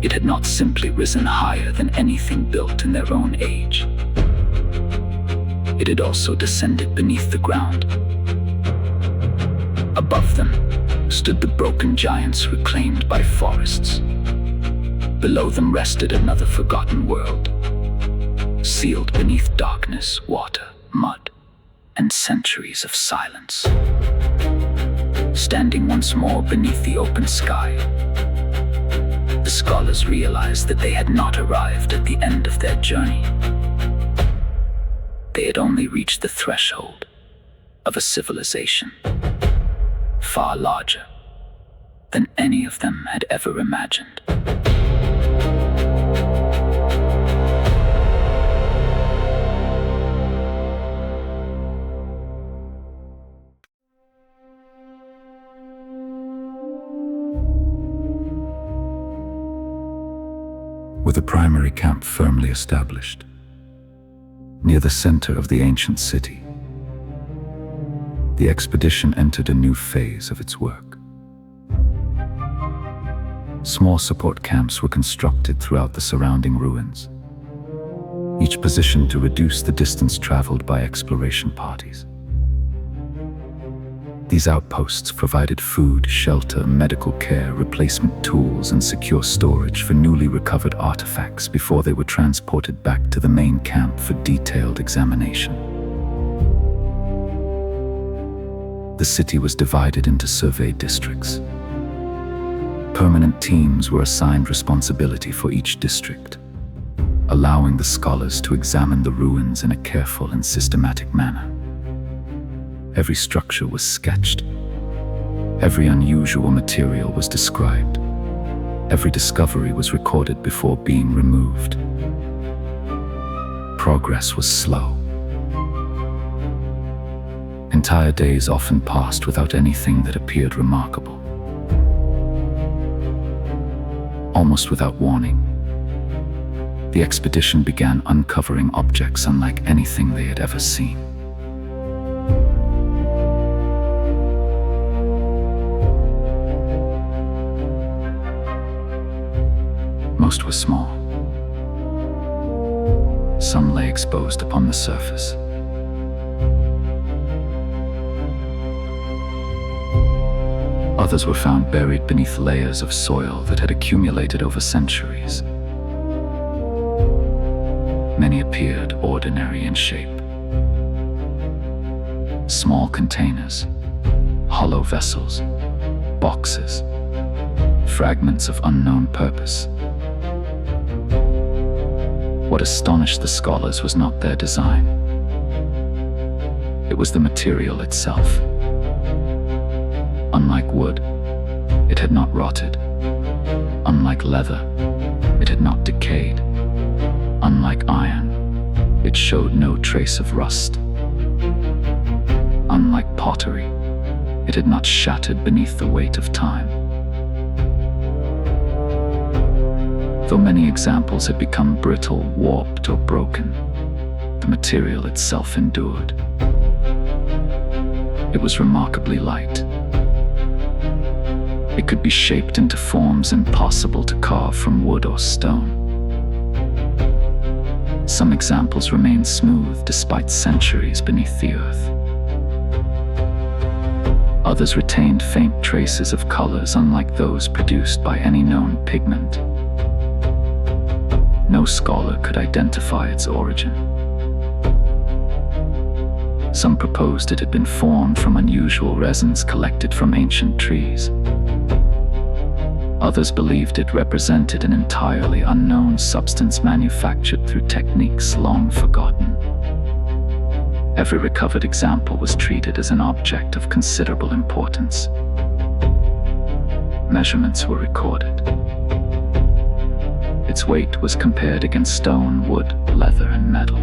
It had not simply risen higher than anything built in their own age. It had also descended beneath the ground. Above them stood the broken giants reclaimed by forests. Below them rested another forgotten world, sealed beneath darkness, water, mud, and centuries of silence. Standing once more beneath the open sky, the scholars realized that they had not arrived at the end of their journey. They had only reached the threshold of a civilization far larger than any of them had ever imagined. With a primary camp firmly established, near the center of the ancient city, the expedition entered a new phase of its work. Small support camps were constructed throughout the surrounding ruins, each positioned to reduce the distance traveled by exploration parties. These outposts provided food, shelter, medical care, replacement tools, and secure storage for newly recovered artifacts before they were transported back to the main camp for detailed examination. The city was divided into survey districts. Permanent teams were assigned responsibility for each district, allowing the scholars to examine the ruins in a careful and systematic manner. Every structure was sketched. Every unusual material was described. Every discovery was recorded before being removed. Progress was slow. Entire days often passed without anything that appeared remarkable. Almost without warning, the expedition began uncovering objects unlike anything they had ever seen. Most were small. Some lay exposed upon the surface. Others were found buried beneath layers of soil that had accumulated over centuries. Many appeared ordinary in shape. Small containers, hollow vessels, boxes, fragments of unknown purpose. What astonished the scholars was not their design. It was the material itself. Unlike wood, it had not rotted. Unlike leather, it had not decayed. Unlike iron, it showed no trace of rust. Unlike pottery, it had not shattered beneath the weight of time. Though many examples had become brittle, warped, or broken, the material itself endured. It was remarkably light. It could be shaped into forms impossible to carve from wood or stone. Some examples remained smooth despite centuries beneath the earth. Others retained faint traces of colors unlike those produced by any known pigment. No scholar could identify its origin. Some proposed it had been formed from unusual resins collected from ancient trees. Others believed it represented an entirely unknown substance manufactured through techniques long forgotten. Every recovered example was treated as an object of considerable importance. Measurements were recorded. Its weight was compared against stone, wood, leather, and metal.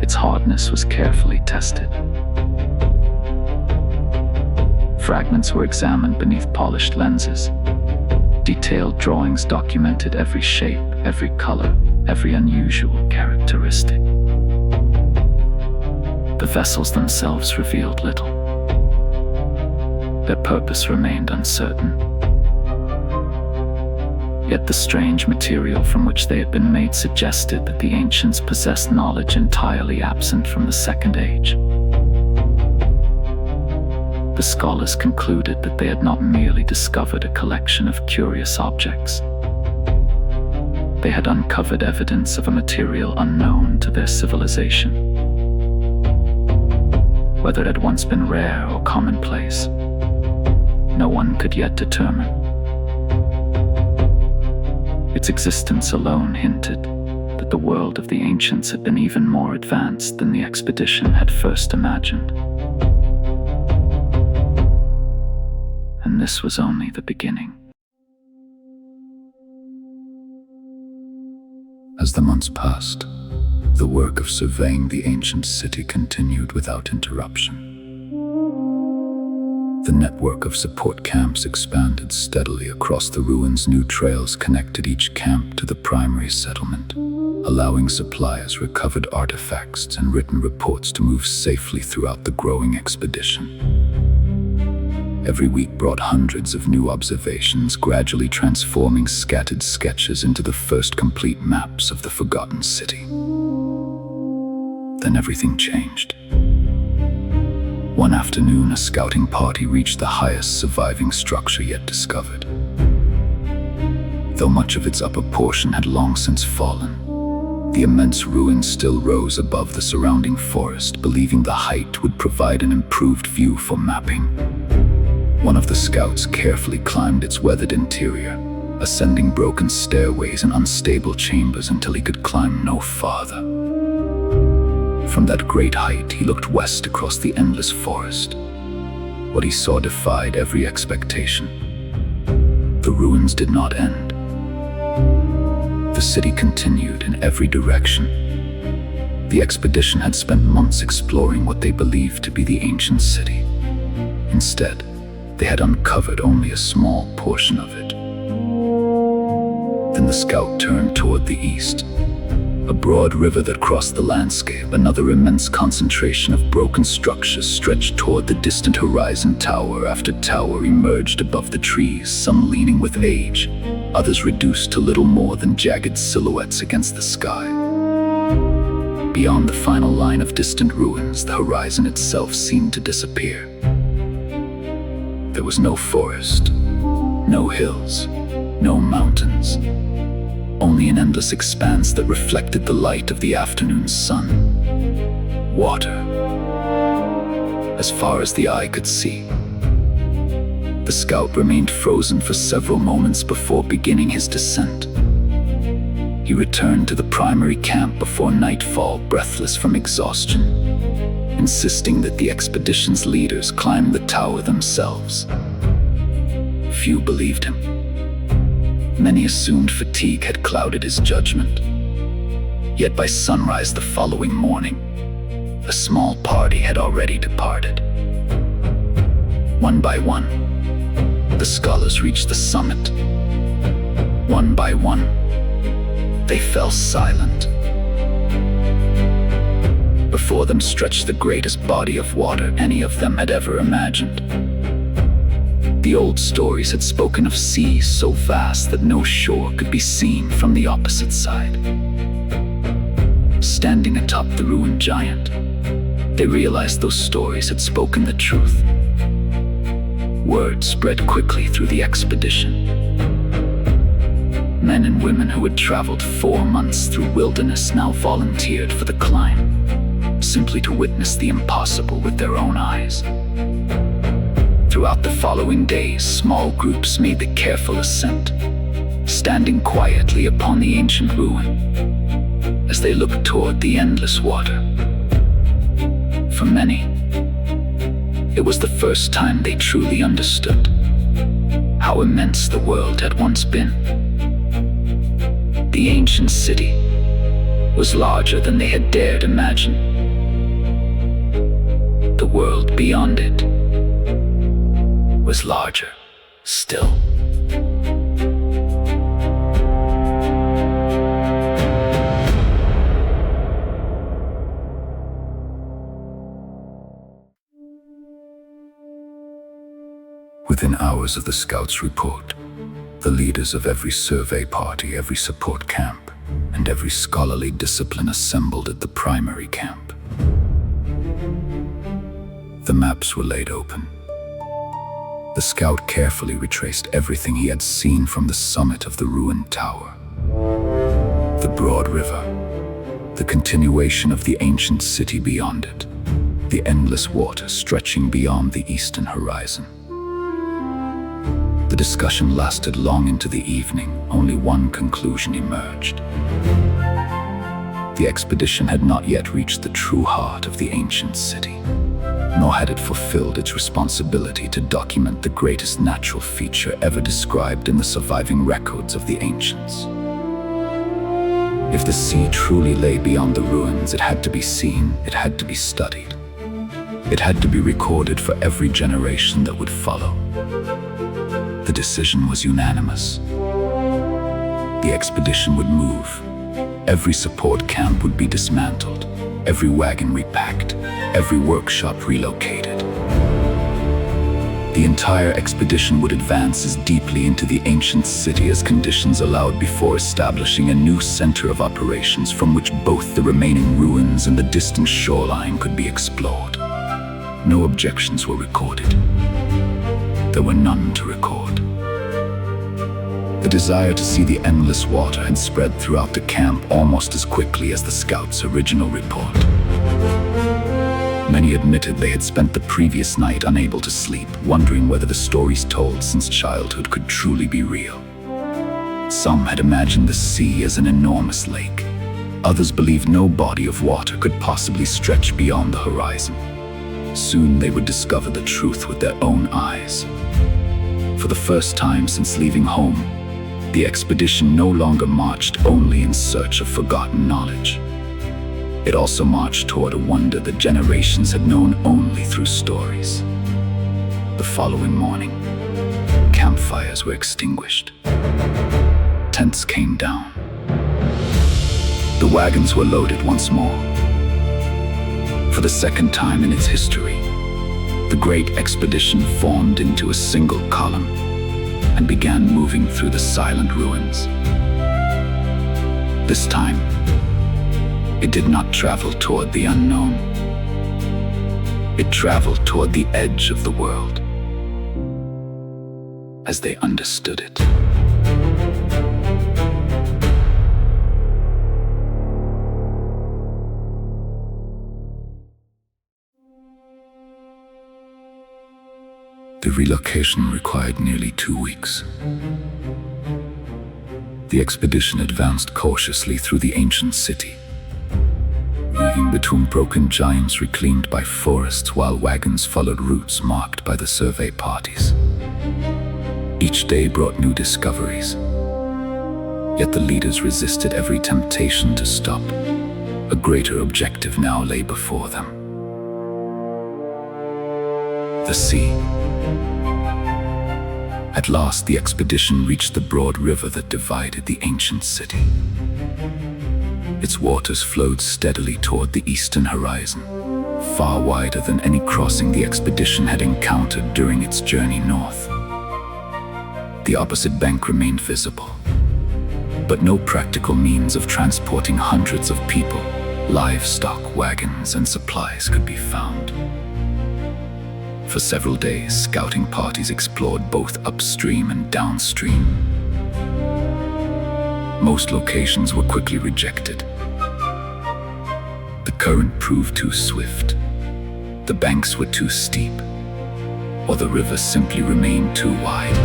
Its hardness was carefully tested. Fragments were examined beneath polished lenses. Detailed drawings documented every shape, every color, every unusual characteristic. The vessels themselves revealed little. Their purpose remained uncertain. Yet the strange material from which they had been made suggested that the ancients possessed knowledge entirely absent from the Second Age. The scholars concluded that they had not merely discovered a collection of curious objects. They had uncovered evidence of a material unknown to their civilization. Whether it had once been rare or commonplace, one could yet determine. Its existence alone hinted that the world of the ancients had been even more advanced than the expedition had first imagined. And this was only the beginning. As the months passed, the work of surveying the ancient city continued without interruption. The network of support camps expanded steadily across the ruins. New trails connected each camp to the primary settlement, allowing suppliers recovered artifacts and written reports to move safely throughout the growing expedition. Every week brought hundreds of new observations, gradually transforming scattered sketches into the first complete maps of the forgotten city. Then everything changed. One afternoon, a scouting party reached the highest surviving structure yet discovered. Though much of its upper portion had long since fallen, the immense ruin still rose above the surrounding forest, believing the height would provide an improved view for mapping. One of the scouts carefully climbed its weathered interior, ascending broken stairways and unstable chambers until he could climb no farther. From that great height, he looked west across the endless forest. What he saw defied every expectation. The ruins did not end. The city continued in every direction. The expedition had spent months exploring what they believed to be the ancient city. Instead, they had uncovered only a small portion of it. Then the scout turned toward the east. A broad river that crossed the landscape, another immense concentration of broken structures stretched toward the distant horizon. Tower after tower emerged above the trees, some leaning with age, others reduced to little more than jagged silhouettes against the sky. Beyond the final line of distant ruins, the horizon itself seemed to disappear. There was no forest, no hills, no mountains. Only an endless expanse that reflected the light of the afternoon sun. Water, as far as the eye could see. The scout remained frozen for several moments before beginning his descent. He returned to the primary camp before nightfall, breathless from exhaustion, insisting that the expedition's leaders climb the tower themselves. Few believed him. Many assumed fatigue had clouded his judgment. Yet by sunrise the following morning, a small party had already departed. One by one, the scholars reached the summit. One by one, they fell silent. Before them stretched the greatest body of water any of them had ever imagined. The old stories had spoken of seas so vast that no shore could be seen from the opposite side. Standing atop the ruined giant, they realized those stories had spoken the truth. Word spread quickly through the expedition. Men and women who had traveled 4 months through wilderness now volunteered for the climb, simply to witness the impossible with their own eyes. Throughout the following days, small groups made the careful ascent, standing quietly upon the ancient ruin as they looked toward the endless water. For many, it was the first time they truly understood how immense the world had once been. The ancient city was larger than they had dared imagine. The world beyond it was larger still. Within hours of the scouts' report, the leaders of every survey party, every support camp, and every scholarly discipline assembled at the primary camp. The maps were laid open. The scout carefully retraced everything he had seen from the summit of the ruined tower. The broad river, the continuation of the ancient city beyond it, the endless water stretching beyond the eastern horizon. The discussion lasted long into the evening. Only one conclusion emerged. The expedition had not yet reached the true heart of the ancient city, nor had it fulfilled its responsibility to document the greatest natural feature ever described in the surviving records of the ancients. If the sea truly lay beyond the ruins, it had to be seen, it had to be studied. It had to be recorded for every generation that would follow. The decision was unanimous. The expedition would move. Every support camp would be dismantled, every wagon repacked, every workshop relocated. The entire expedition would advance as deeply into the ancient city as conditions allowed before establishing a new center of operations from which both the remaining ruins and the distant shoreline could be explored. No objections were recorded. There were none to record. The desire to see the endless water had spread throughout the camp almost as quickly as the scouts' original report. Many admitted they had spent the previous night unable to sleep, wondering whether the stories told since childhood could truly be real. Some had imagined the sea as an enormous lake. Others believed no body of water could possibly stretch beyond the horizon. Soon they would discover the truth with their own eyes. For the first time since leaving home, the expedition no longer marched only in search of forgotten knowledge. It also marched toward a wonder that generations had known only through stories. The following morning, campfires were extinguished. Tents came down. The wagons were loaded once more. For the second time in its history, the great expedition formed into a single column and began moving through the silent ruins. This time, it did not travel toward the unknown. It traveled toward the edge of the world, as they understood it. The relocation required nearly 2 weeks. The expedition advanced cautiously through the ancient city, moving between broken giants reclaimed by forests while wagons followed routes marked by the survey parties. Each day brought new discoveries, yet the leaders resisted every temptation to stop. A greater objective now lay before them. The sea. At last, the expedition reached the broad river that divided the ancient city. Its waters flowed steadily toward the eastern horizon, far wider than any crossing the expedition had encountered during its journey north. The opposite bank remained visible, but no practical means of transporting hundreds of people, livestock, wagons, and supplies could be found. For several days, scouting parties explored both upstream and downstream. Most locations were quickly rejected. The current proved too swift, the banks were too steep, or the river simply remained too wide.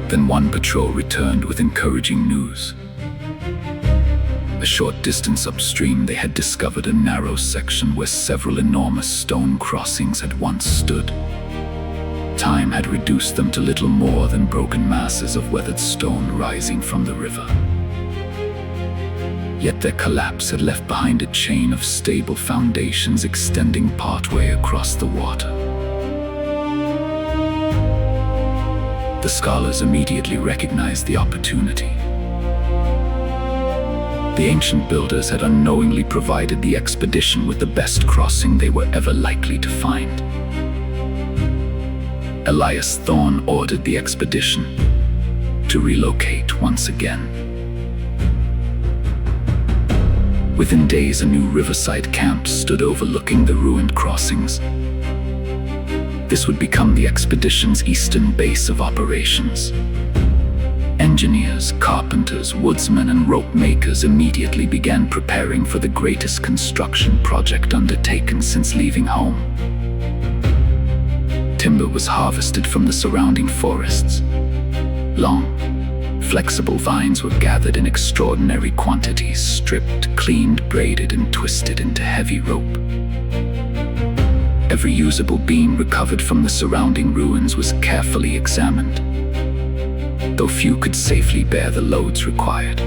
Then one patrol returned with encouraging news. A short distance upstream, they had discovered a narrow section where several enormous stone crossings had once stood. Time had reduced them to little more than broken masses of weathered stone rising from the river. Yet their collapse had left behind a chain of stable foundations extending partway across the water. The scholars immediately recognized the opportunity. The ancient builders had unknowingly provided the expedition with the best crossing they were ever likely to find. Elias ordered the expedition to relocate once again. Within days, a new riverside camp stood overlooking the ruined crossings. This would become the expedition's eastern base of operations. Engineers, carpenters, woodsmen, and rope makers immediately began preparing for the greatest construction project undertaken since leaving home. timber was harvested from the surrounding forests. Long, flexible vines were gathered in extraordinary quantities, stripped, cleaned, braided, and twisted into heavy rope. Every usable beam recovered from the surrounding ruins was carefully examined, though few could safely bear the loads required.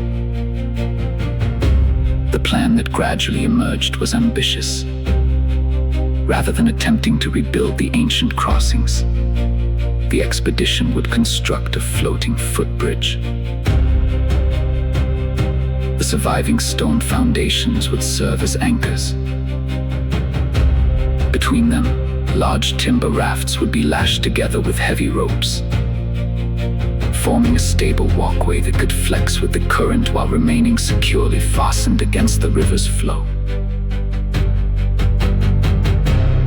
The plan that gradually emerged was ambitious. Rather than attempting to rebuild the ancient crossings, the expedition would construct a floating footbridge. The surviving stone foundations would serve as anchors. Between them, large timber rafts would be lashed together with heavy ropes, forming a stable walkway that could flex with the current while remaining securely fastened against the river's flow.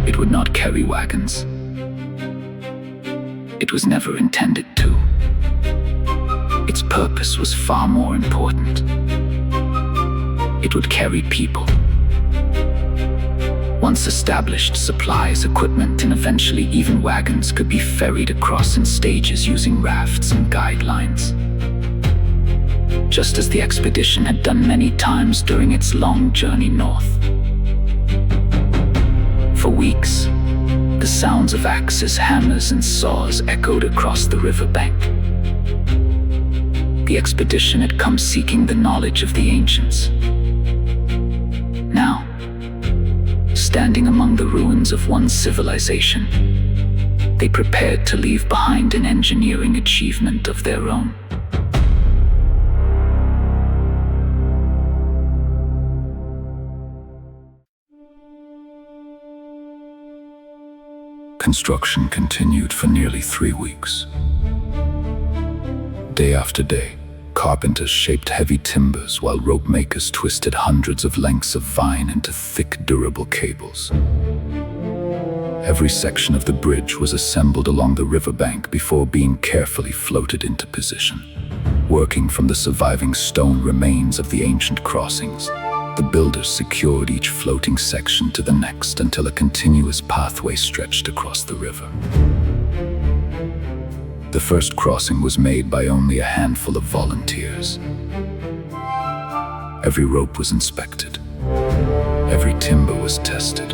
It would not carry wagons. It was never intended to. Its purpose was far more important. It would carry people. Once established, supplies, equipment, and eventually even wagons could be ferried across in stages using rafts and guidelines. Just as the expedition had done many times during its long journey north. For weeks, the sounds of axes, hammers, and saws echoed across the riverbank. The expedition had come seeking the knowledge of the ancients. Now, standing among the ruins of one civilization, they prepared to leave behind an engineering achievement of their own. Construction continued for nearly 3 weeks. Day after day, carpenters shaped heavy timbers while rope makers twisted hundreds of lengths of vine into thick, durable cables. Every section of the bridge was assembled along the riverbank before being carefully floated into position. Working from the surviving stone remains of the ancient crossings, the builders secured each floating section to the next until a continuous pathway stretched across the river. The first crossing was made by only a handful of volunteers. Every rope was inspected. Every timber was tested.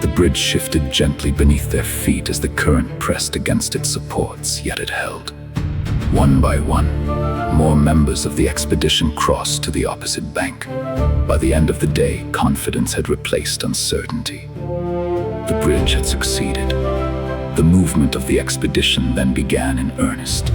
The bridge shifted gently beneath their feet as the current pressed against its supports, yet it held. One by one, more members of the expedition crossed to the opposite bank. By the end of the day, confidence had replaced uncertainty. The bridge had succeeded. The movement of the expedition then began in earnest.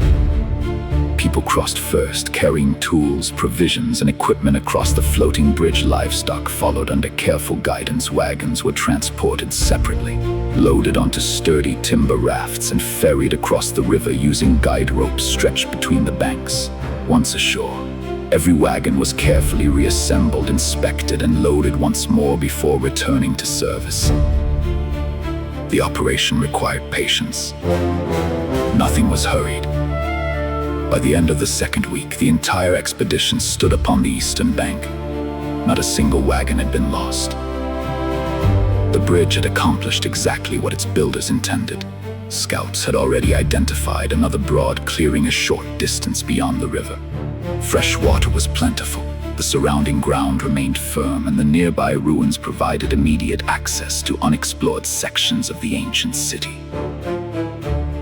People crossed first, carrying tools, provisions, and equipment across the floating bridge. Livestock followed under careful guidance. Wagons were transported separately, loaded onto sturdy timber rafts, and ferried across the river using guide ropes stretched between the banks. Once ashore, every wagon was carefully reassembled, inspected, and loaded once more before returning to service. The operation required patience. Nothing was hurried. By the end of the second week, the entire expedition stood upon the eastern bank. Not a single wagon had been lost. The bridge had accomplished exactly what its builders intended. Scouts had already identified another broad clearing a short distance beyond the river. Fresh water was plentiful. The surrounding ground remained firm, and the nearby ruins provided immediate access to unexplored sections of the ancient city.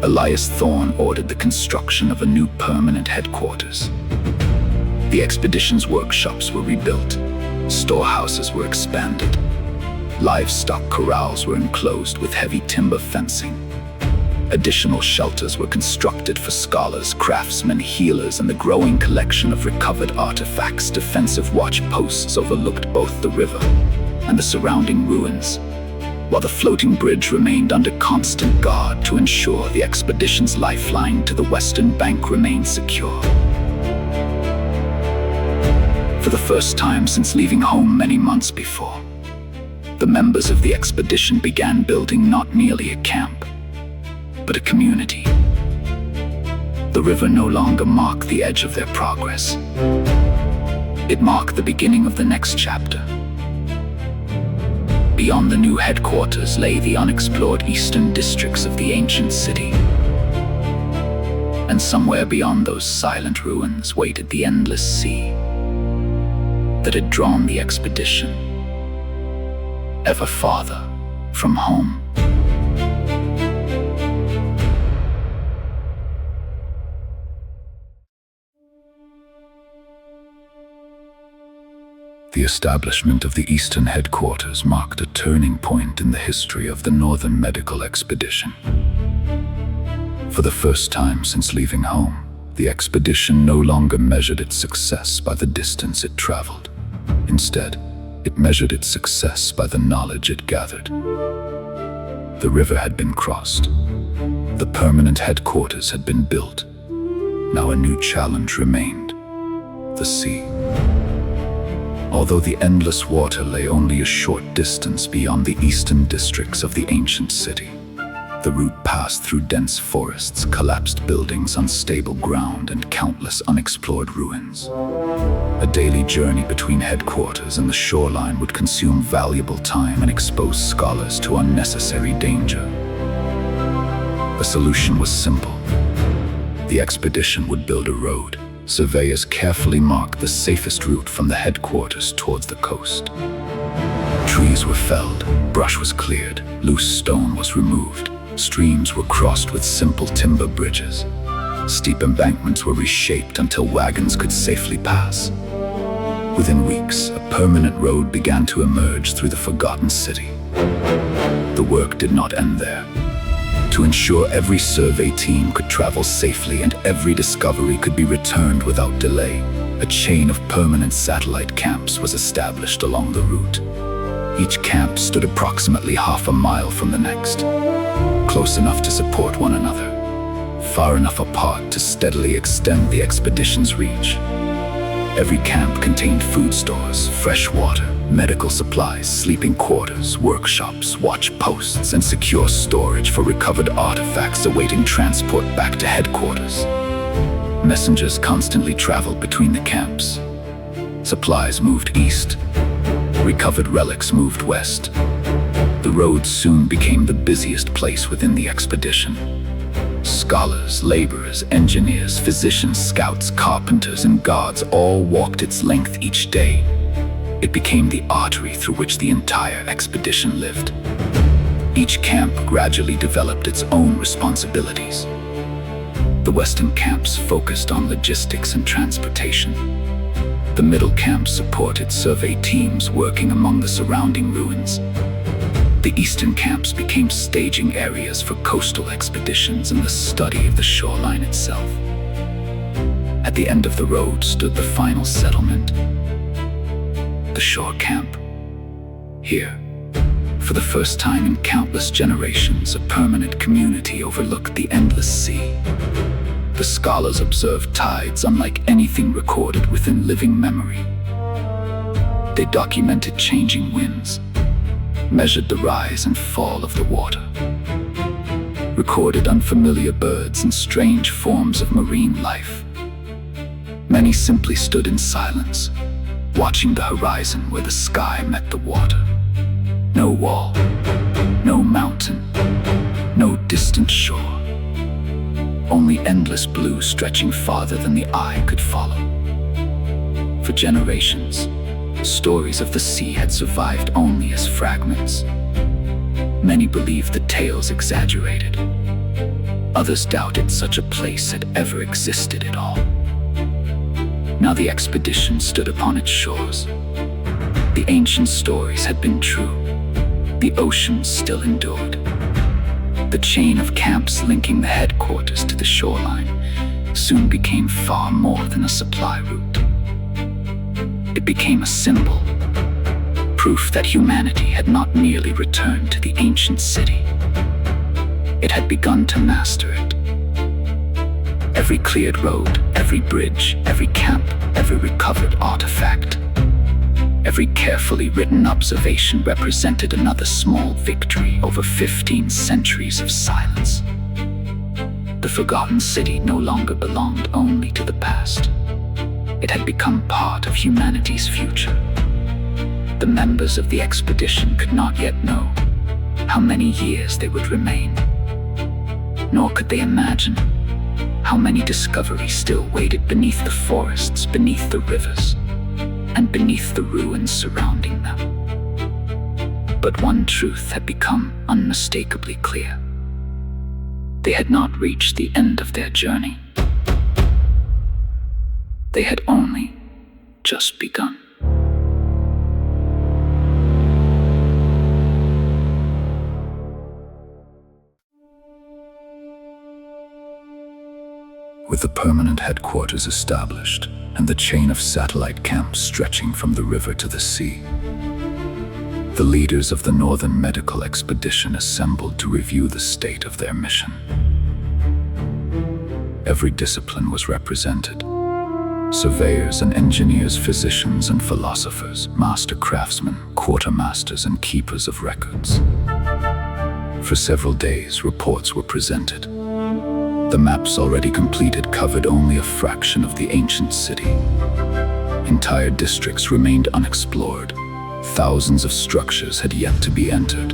Elias ordered the construction of a new permanent headquarters. The expedition's workshops were rebuilt. Storehouses were expanded. Livestock corrals were enclosed with heavy timber fencing. Additional shelters were constructed for scholars, craftsmen, healers, and the growing collection of recovered artifacts. Defensive watch posts overlooked both the river and the surrounding ruins, while the floating bridge remained under constant guard to ensure the expedition's lifeline to the western bank remained secure. For the first time since leaving home many months before, the members of the expedition began building not merely a camp, but a community. The river no longer marked the edge of their progress. It marked the beginning of the next chapter. Beyond the new headquarters lay the unexplored eastern districts of the ancient city. And somewhere beyond those silent ruins waited the endless sea that had drawn the expedition ever farther from home. The establishment of the Eastern headquarters marked a turning point in the history of the Northern Medical Expedition. For the first time since leaving home, the expedition no longer measured its success by the distance it traveled. Instead, it measured its success by the knowledge it gathered. The river had been crossed. The permanent headquarters had been built. Now a new challenge remained: the sea. Although the endless water lay only a short distance beyond the eastern districts of the ancient city, the route passed through dense forests, collapsed buildings, unstable ground, and countless unexplored ruins. A daily journey between headquarters and the shoreline would consume valuable time and expose scholars to unnecessary danger. The solution was simple. The expedition would build a road. Surveyors carefully marked the safest route from the headquarters towards the coast. Trees were felled, brush was cleared, loose stone was removed, streams were crossed with simple timber bridges. Steep embankments were reshaped until wagons could safely pass. Within weeks, a permanent road began to emerge through the forgotten city. The work did not end there. To ensure every survey team could travel safely and every discovery could be returned without delay, a chain of permanent satellite camps was established along the route. Each camp stood approximately half a mile from the next, close enough to support one another, far enough apart to steadily extend the expedition's reach. Every camp contained food stores, fresh water, medical supplies, sleeping quarters, workshops, watch posts, and secure storage for recovered artifacts awaiting transport back to headquarters. Messengers constantly traveled between the camps. Supplies moved east. Recovered relics moved west. The road soon became the busiest place within the expedition. Scholars, laborers, engineers, physicians, scouts, carpenters, and guards all walked its length each day. It became the artery through which the entire expedition lived. Each camp gradually developed its own responsibilities. The western camps focused on logistics and transportation. The middle camps supported survey teams working among the surrounding ruins. The eastern camps became staging areas for coastal expeditions and the study of the shoreline itself. At the end of the road stood the final settlement, the shore camp. Here, for the first time in countless generations, a permanent community overlooked the endless sea. The scholars observed tides unlike anything recorded within living memory. They documented changing winds, measured the rise and fall of the water, recorded unfamiliar birds and strange forms of marine life. Many simply stood in silence, watching the horizon where the sky met the water. No wall, no mountain, no distant shore. Only endless blue stretching farther than the eye could follow. For generations, stories of the sea had survived only as fragments. Many believed the tales exaggerated. Others doubted such a place had ever existed at all. Now the expedition stood upon its shores. The ancient stories had been true. The oceans still endured. The chain of camps linking the headquarters to the shoreline soon became far more than a supply route. It became a symbol, proof that humanity had not merely returned to the ancient city. It had begun to master it. Every cleared road, every bridge, every camp, every recovered artifact, every carefully written observation represented another small victory over 15 centuries of silence. The forgotten city no longer belonged only to the past. It had become part of humanity's future. The members of the expedition could not yet know how many years they would remain, nor could they imagine how many discoveries still waited beneath the forests, beneath the rivers, and beneath the ruins surrounding them. But one truth had become unmistakably clear. They had not reached the end of their journey. They had only just begun. With the permanent headquarters established and the chain of satellite camps stretching from the river to the sea, the leaders of the Northern Medical Expedition assembled to review the state of their mission. Every discipline was represented: surveyors and engineers, physicians and philosophers, master craftsmen, quartermasters and keepers of records. For several days, reports were presented. The maps already completed covered only a fraction of the ancient city. Entire districts remained unexplored. Thousands of structures had yet to be entered.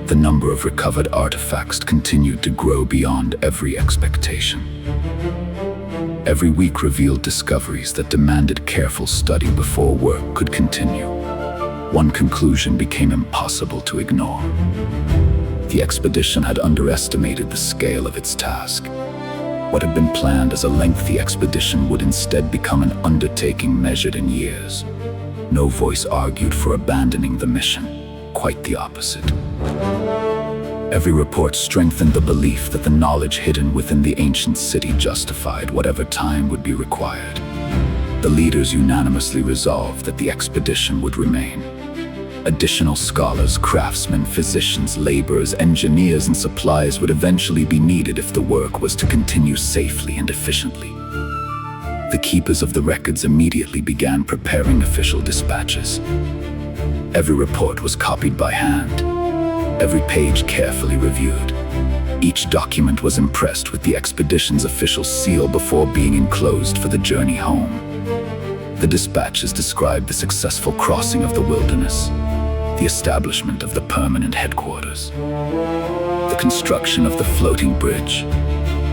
The number of recovered artifacts continued to grow beyond every expectation. Every week revealed discoveries that demanded careful study before work could continue. One conclusion became impossible to ignore. The expedition had underestimated the scale of its task. What had been planned as a lengthy expedition would instead become an undertaking measured in years. No voice argued for abandoning the mission. Quite the opposite. Every report strengthened the belief that the knowledge hidden within the ancient city justified whatever time would be required. The leaders unanimously resolved that the expedition would remain. Additional scholars, craftsmen, physicians, laborers, engineers, and supplies would eventually be needed if the work was to continue safely and efficiently. The keepers of the records immediately began preparing official dispatches. Every report was copied by hand, every page carefully reviewed. Each document was impressed with the expedition's official seal before being enclosed for the journey home. The dispatches described the successful crossing of the wilderness, the establishment of the permanent headquarters, the construction of the floating bridge,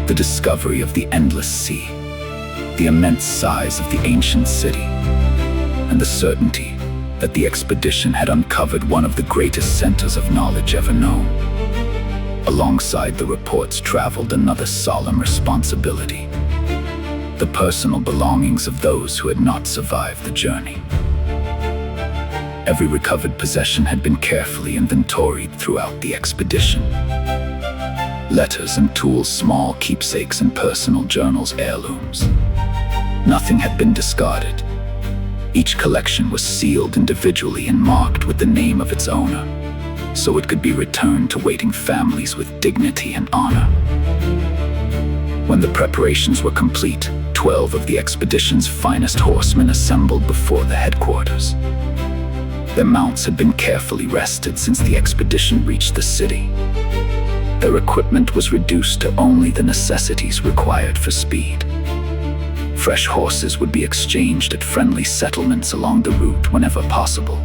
the discovery of the endless sea, the immense size of the ancient city, and the certainty that the expedition had uncovered one of the greatest centers of knowledge ever known. Alongside the reports traveled another solemn responsibility: the personal belongings of those who had not survived the journey. Every recovered possession had been carefully inventoried throughout the expedition. Letters and tools, small keepsakes and personal journals, heirlooms. Nothing had been discarded. Each collection was sealed individually and marked with the name of its owner, so it could be returned to waiting families with dignity and honor. When the preparations were complete, 12 of the expedition's finest horsemen assembled before the headquarters. Their mounts had been carefully rested since the expedition reached the city. Their equipment was reduced to only the necessities required for speed. Fresh horses would be exchanged at friendly settlements along the route whenever possible.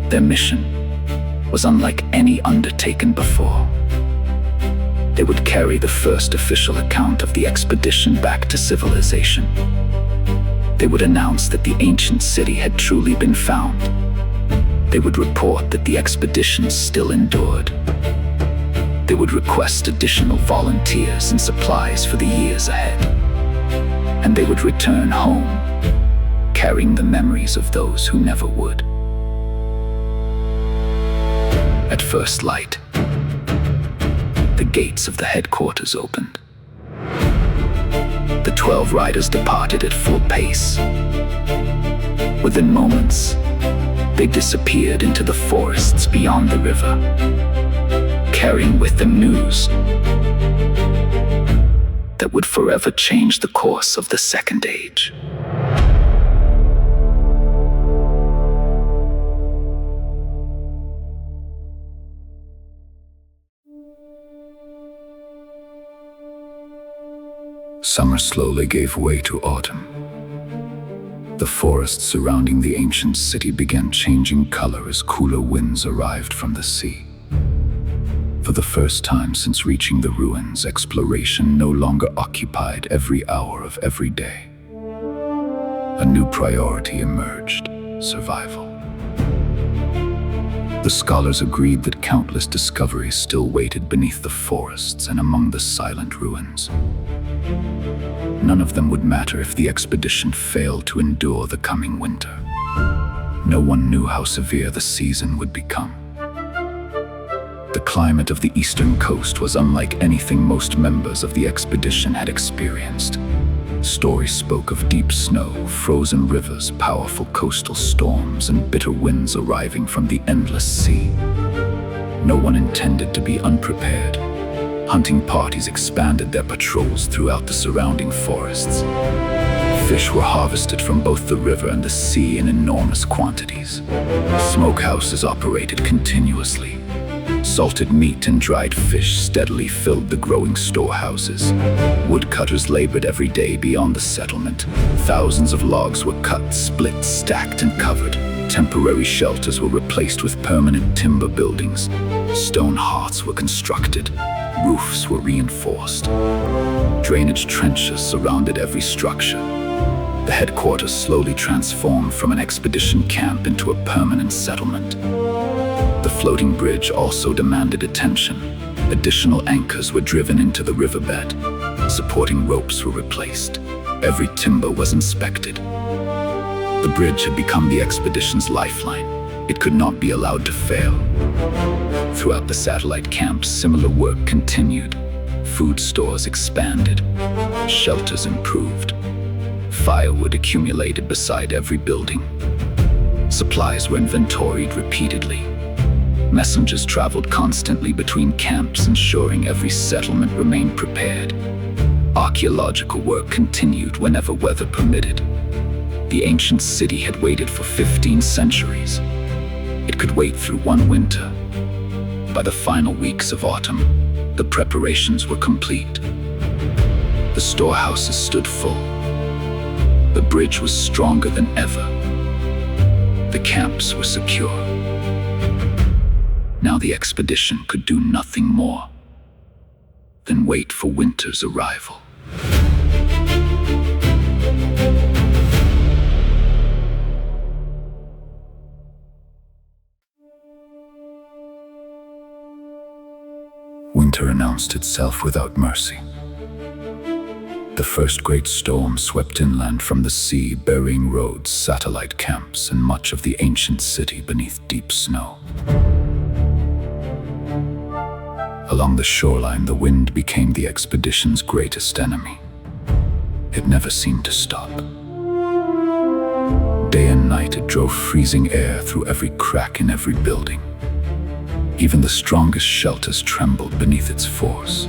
Their mission was unlike any undertaken before. They would carry the first official account of the expedition back to civilization. They would announce that the ancient city had truly been found. They would report that the expedition still endured. They would request additional volunteers and supplies for the years ahead. And they would return home, carrying the memories of those who never would. At first light, the gates of the headquarters opened. The 12 riders departed at full pace. Within moments, they disappeared into the forests beyond the river, carrying with them news that would forever change the course of the Second Age. Summer slowly gave way to autumn. The forests surrounding the ancient city began changing color as cooler winds arrived from the sea. For the first time since reaching the ruins, exploration no longer occupied every hour of every day. A new priority emerged: survival. The scholars agreed that countless discoveries still waited beneath the forests and among the silent ruins. None of them would matter if the expedition failed to endure the coming winter. No one knew how severe the season would become. The climate of the eastern coast was unlike anything most members of the expedition had experienced. Stories spoke of deep snow, frozen rivers, powerful coastal storms, and bitter winds arriving from the endless sea. No one intended to be unprepared. Hunting parties expanded their patrols throughout the surrounding forests. Fish were harvested from both the river and the sea in enormous quantities. Smokehouses operated continuously. Salted meat and dried fish steadily filled the growing storehouses. Woodcutters labored every day beyond the settlement. Thousands of logs were cut, split, stacked, and covered. Temporary shelters were replaced with permanent timber buildings. Stone hearths were constructed. Roofs were reinforced. Drainage trenches surrounded every structure. The headquarters slowly transformed from an expedition camp into a permanent settlement. The floating bridge also demanded attention. Additional anchors were driven into the riverbed. Supporting ropes were replaced. Every timber was inspected. The bridge had become the expedition's lifeline. It could not be allowed to fail. Throughout the satellite camps, similar work continued. Food stores expanded. Shelters improved. Firewood accumulated beside every building. Supplies were inventoried repeatedly. Messengers traveled constantly between camps, ensuring every settlement remained prepared. Archaeological work continued whenever weather permitted. The ancient city had waited for 15 centuries. It could wait through one winter. By the final weeks of autumn, the preparations were complete. The storehouses stood full. The bridge was stronger than ever. The camps were secure. Now the expedition could do nothing more than wait for winter's arrival. Winter announced itself without mercy. The first great storm swept inland from the sea, burying roads, satellite camps, and much of the ancient city beneath deep snow. Along the shoreline, the wind became the expedition's greatest enemy. It never seemed to stop. Day and night, it drove freezing air through every crack in every building. Even the strongest shelters trembled beneath its force.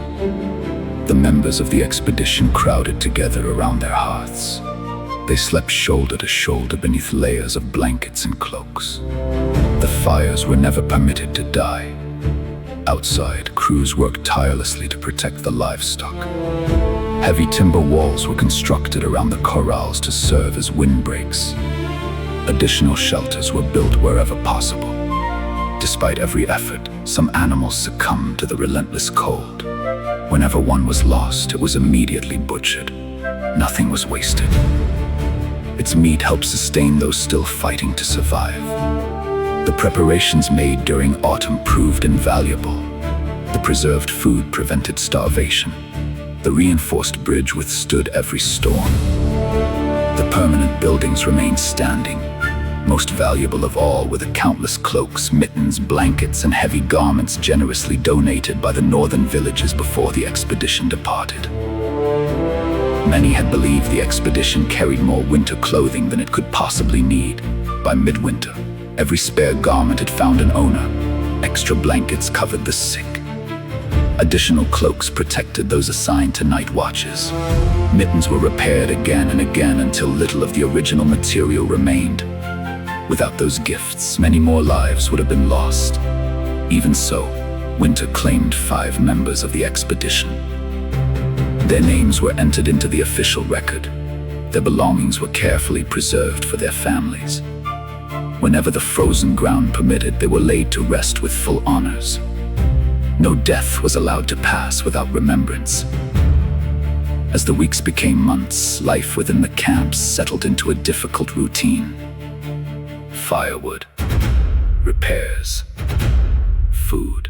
The members of the expedition crowded together around their hearths. They slept shoulder to shoulder beneath layers of blankets and cloaks. The fires were never permitted to die. Outside, crews worked tirelessly to protect the livestock. Heavy timber walls were constructed around the corrals to serve as windbreaks. Additional shelters were built wherever possible. Despite every effort, some animals succumbed to the relentless cold. Whenever one was lost, it was immediately butchered. Nothing was wasted. Its meat helped sustain those still fighting to survive. The preparations made during autumn proved invaluable. The preserved food prevented starvation. The reinforced bridge withstood every storm. The permanent buildings remained standing. Most valuable of all were the countless cloaks, mittens, blankets, and heavy garments generously donated by the northern villages before the expedition departed. Many had believed the expedition carried more winter clothing than it could possibly need. By midwinter, every spare garment had found an owner. Extra blankets covered the sick. Additional cloaks protected those assigned to night watches. Mittens were repaired again and again until little of the original material remained. Without those gifts, many more lives would have been lost. Even so, winter claimed 5 members of the expedition. Their names were entered into the official record. Their belongings were carefully preserved for their families. Whenever the frozen ground permitted, they were laid to rest with full honors. No death was allowed to pass without remembrance. As the weeks became months, life within the camps settled into a difficult routine. Firewood, repairs, food,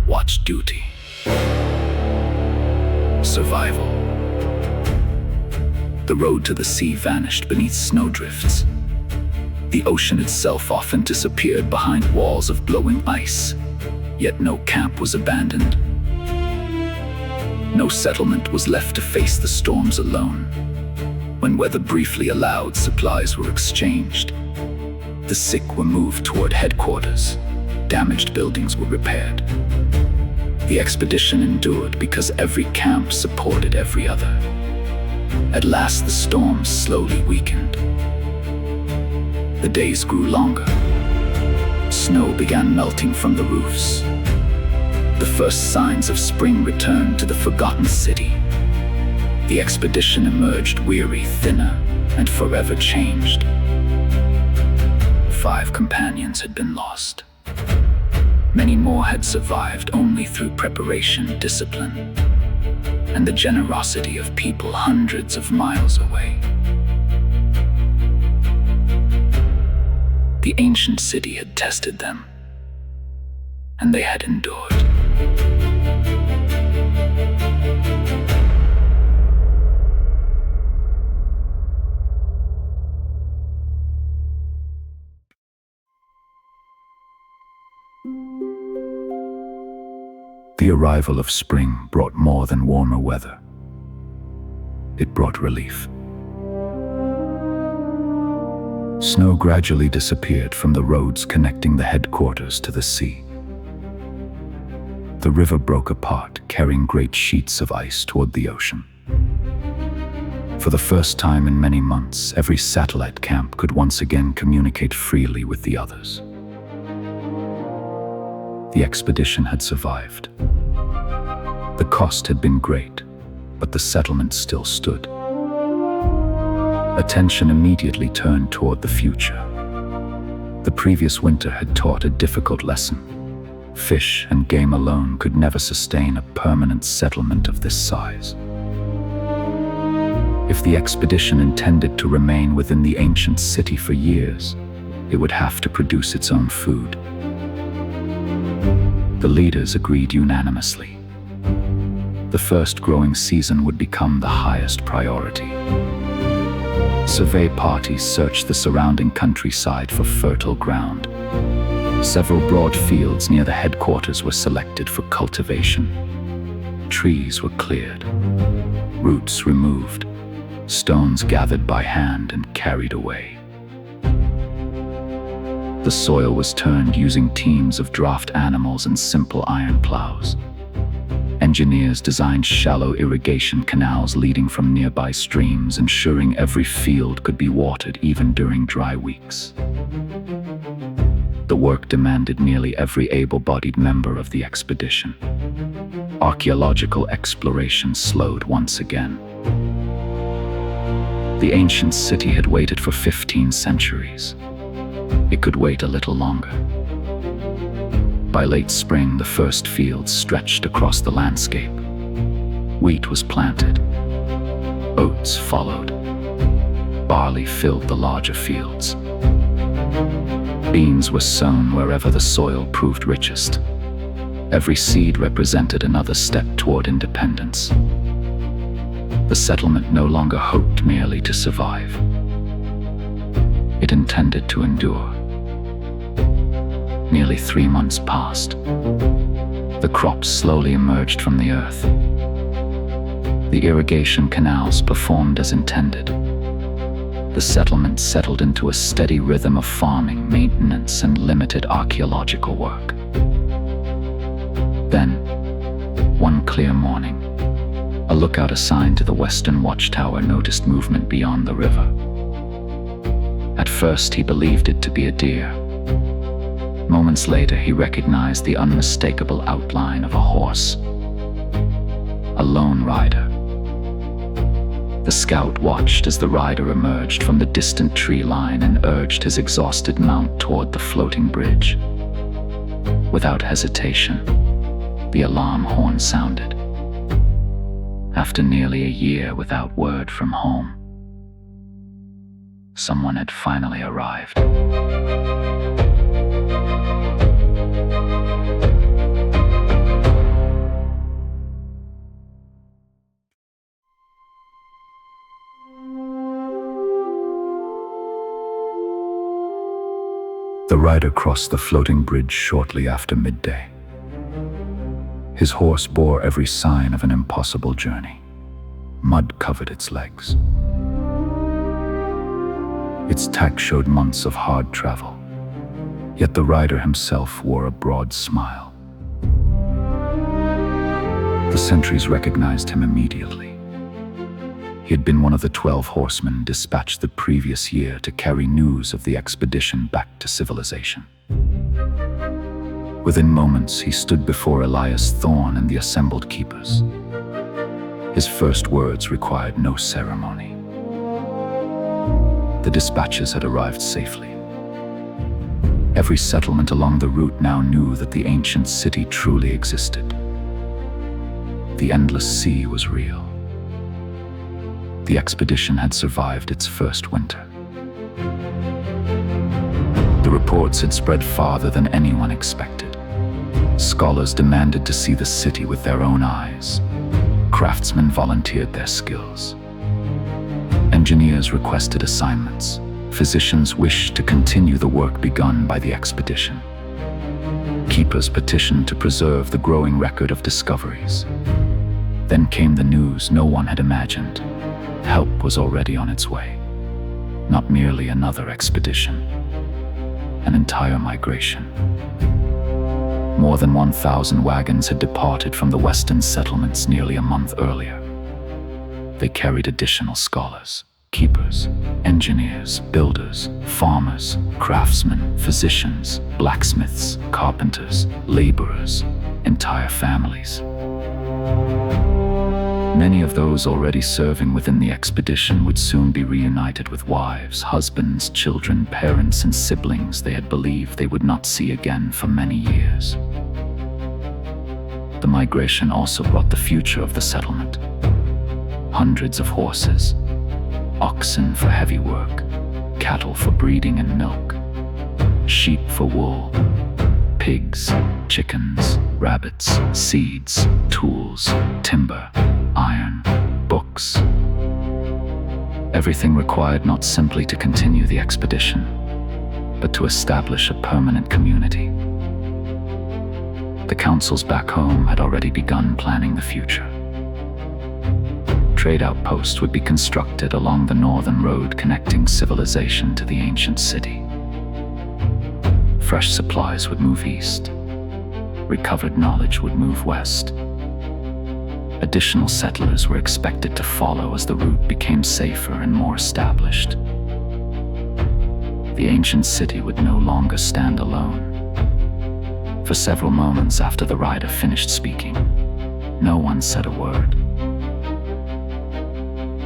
watch duty, survival. The road to the sea vanished beneath snowdrifts. The ocean itself often disappeared behind walls of glowing ice. Yet no camp was abandoned. No settlement was left to face the storms alone. When weather briefly allowed, supplies were exchanged. The sick were moved toward headquarters. Damaged buildings were repaired. The expedition endured because every camp supported every other. At last, the storms slowly weakened. The days grew longer. Snow began melting from the roofs. The first signs of spring returned to the forgotten city. The expedition emerged weary, thinner, and forever changed. 5 companions had been lost. Many more had survived only through preparation, discipline, and the generosity of people hundreds of miles away. The ancient city had tested them, and they had endured. The arrival of spring brought more than warmer weather. It brought relief. Snow gradually disappeared from the roads connecting the headquarters to the sea. The river broke apart, carrying great sheets of ice toward the ocean. For the first time in many months, every satellite camp could once again communicate freely with the others. The expedition had survived. The cost had been great, but the settlement still stood. Attention immediately turned toward the future. The previous winter had taught a difficult lesson. Fish and game alone could never sustain a permanent settlement of this size. If the expedition intended to remain within the ancient city for years, it would have to produce its own food. The leaders agreed unanimously. The first growing season would become the highest priority. Survey parties searched the surrounding countryside for fertile ground. Several broad fields near the headquarters were selected for cultivation. Trees were cleared, roots removed, stones gathered by hand and carried away. The soil was turned using teams of draft animals and simple iron plows. Engineers designed shallow irrigation canals leading from nearby streams, ensuring every field could be watered even during dry weeks. The work demanded nearly every able-bodied member of the expedition. Archaeological exploration slowed once again. The ancient city had waited for 15 centuries. It could wait a little longer. By late spring, the first fields stretched across the landscape. Wheat was planted. Oats followed. Barley filled the larger fields. Beans were sown wherever the soil proved richest. Every seed represented another step toward independence. The settlement no longer hoped merely to survive. It intended to endure. Nearly 3 months passed. The crops slowly emerged from the earth. The irrigation canals performed as intended. The settlement settled into a steady rhythm of farming, maintenance, and limited archaeological work. Then, one clear morning, a lookout assigned to the western watchtower noticed movement beyond the river. At first, he believed it to be a deer. Moments later, he recognized the unmistakable outline of a horse. A lone rider. The scout watched as the rider emerged from the distant tree line and urged his exhausted mount toward the floating bridge. Without hesitation, the alarm horn sounded. After nearly a year without word from home, someone had finally arrived. The rider crossed the floating bridge shortly after midday. His horse bore every sign of an impossible journey. Mud covered its legs. Its tack showed months of hard travel, yet the rider himself wore a broad smile. The sentries recognized him immediately. He had been one of the 12 horsemen dispatched the previous year to carry news of the expedition back to civilization. Within moments, he stood before Elias, Thorn, and the assembled keepers. His first words required no ceremony. The dispatches had arrived safely. Every settlement along the route now knew that the ancient city truly existed. The endless sea was real. The expedition had survived its first winter. The reports had spread farther than anyone expected. Scholars demanded to see the city with their own eyes. Craftsmen volunteered their skills. Engineers requested assignments. Physicians wished to continue the work begun by the expedition. Keepers petitioned to preserve the growing record of discoveries. Then came the news no one had imagined. Help was already on its way. Not merely another expedition, an entire migration. More than 1,000 wagons had departed from the western settlements nearly a month earlier. They carried additional scholars, keepers, engineers, builders, farmers, craftsmen, physicians, blacksmiths, carpenters, laborers, entire families. Many of those already serving within the expedition would soon be reunited with wives, husbands, children, parents, and siblings they had believed they would not see again for many years. The migration also brought the future of the settlement. Hundreds of horses, oxen for heavy work, cattle for breeding and milk, sheep for wool, pigs, chickens, rabbits, seeds, tools, timber, iron, books. Everything required not simply to continue the expedition, but to establish a permanent community. The councils back home had already begun planning the future. Trade outposts would be constructed along the northern road connecting civilization to the ancient city. Fresh supplies would move east. Recovered knowledge would move west. Additional settlers were expected to follow as the route became safer and more established. The ancient city would no longer stand alone. For several moments after the rider finished speaking, no one said a word.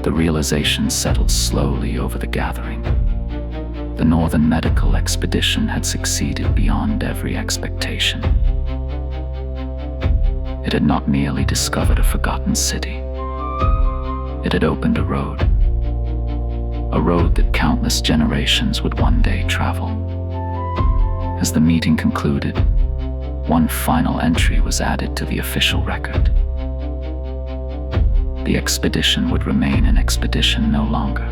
The realization settled slowly over the gathering. The Northern Medical Expedition had succeeded beyond every expectation. It had not merely discovered a forgotten city. It had opened a road that countless generations would one day travel. As the meeting concluded, one final entry was added to the official record. The expedition would remain an expedition no longer.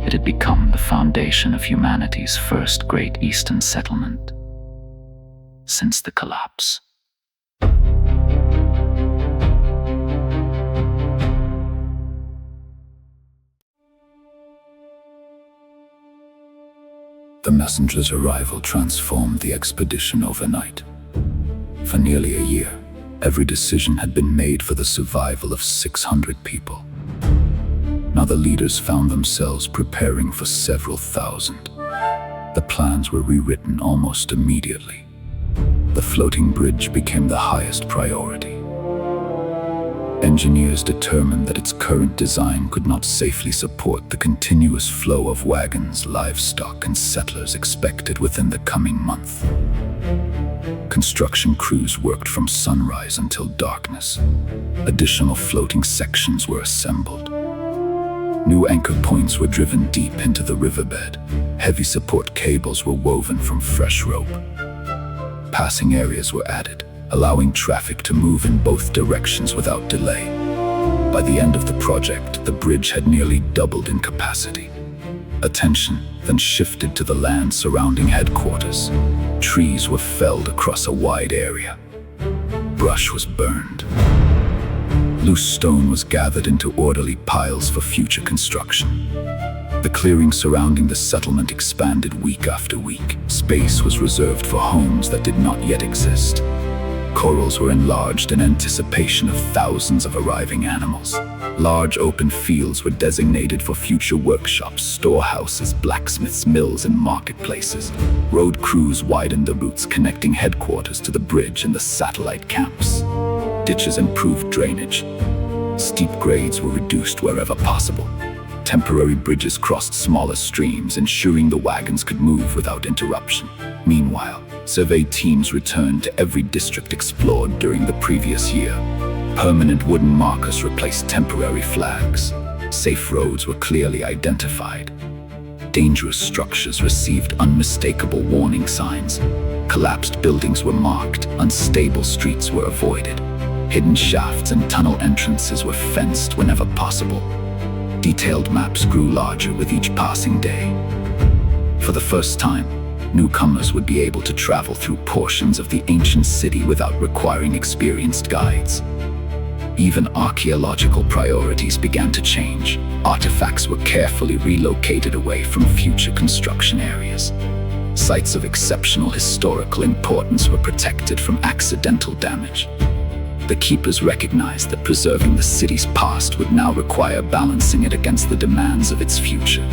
It had become the foundation of humanity's first great eastern settlement since the collapse. The messenger's arrival transformed the expedition overnight. For nearly a year, every decision had been made for the survival of 600 people. Now the leaders found themselves preparing for several thousand. The plans were rewritten almost immediately. The floating bridge became the highest priority. Engineers determined that its current design could not safely support the continuous flow of wagons, livestock, and settlers expected within the coming month. Construction crews worked from sunrise until darkness. Additional floating sections were assembled. New anchor points were driven deep into the riverbed. Heavy support cables were woven from fresh rope. Passing areas were added, allowing traffic to move in both directions without delay. By the end of the project, the bridge had nearly doubled in capacity. Attention then shifted to the land surrounding headquarters. Trees were felled across a wide area. Brush was burned. Loose stone was gathered into orderly piles for future construction. The clearing surrounding the settlement expanded week after week. Space was reserved for homes that did not yet exist. Corrals were enlarged in anticipation of thousands of arriving animals. Large open fields were designated for future workshops, storehouses, blacksmiths, mills, and marketplaces. Road crews widened the routes connecting headquarters to the bridge and the satellite camps. Ditches improved drainage. Steep grades were reduced wherever possible. Temporary bridges crossed smaller streams, ensuring the wagons could move without interruption. Meanwhile, survey teams returned to every district explored during the previous year. Permanent wooden markers replaced temporary flags. Safe roads were clearly identified. Dangerous structures received unmistakable warning signs. Collapsed buildings were marked. Unstable streets were avoided. Hidden shafts and tunnel entrances were fenced whenever possible. Detailed maps grew larger with each passing day. For the first time, newcomers would be able to travel through portions of the ancient city without requiring experienced guides. Even archaeological priorities began to change. Artifacts were carefully relocated away from future construction areas. Sites of exceptional historical importance were protected from accidental damage. The keepers recognized that preserving the city's past would now require balancing it against the demands of its future.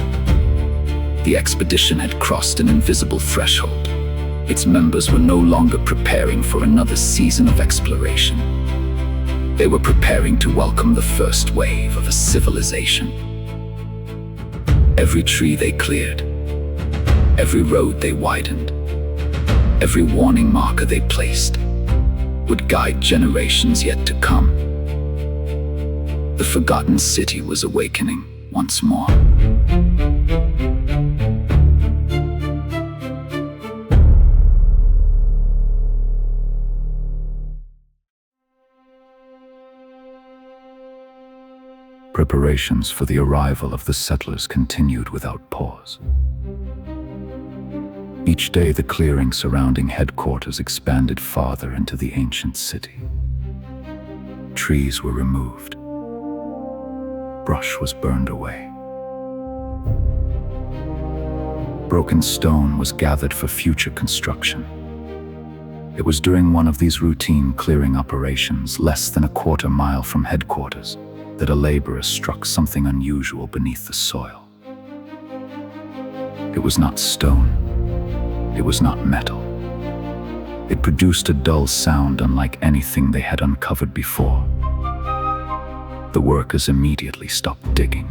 The expedition had crossed an invisible threshold. Its members were no longer preparing for another season of exploration. They were preparing to welcome the first wave of a civilization. Every tree they cleared, every road they widened, every warning marker they placed would guide generations yet to come. The forgotten city was awakening once more. Preparations for the arrival of the settlers continued without pause. Each day, the clearing surrounding headquarters expanded farther into the ancient city. Trees were removed. Brush was burned away. Broken stone was gathered for future construction. It was during one of these routine clearing operations, less than a quarter mile from headquarters, that a laborer struck something unusual beneath the soil. It was not stone. It was not metal. It produced a dull sound unlike anything they had uncovered before. The workers immediately stopped digging.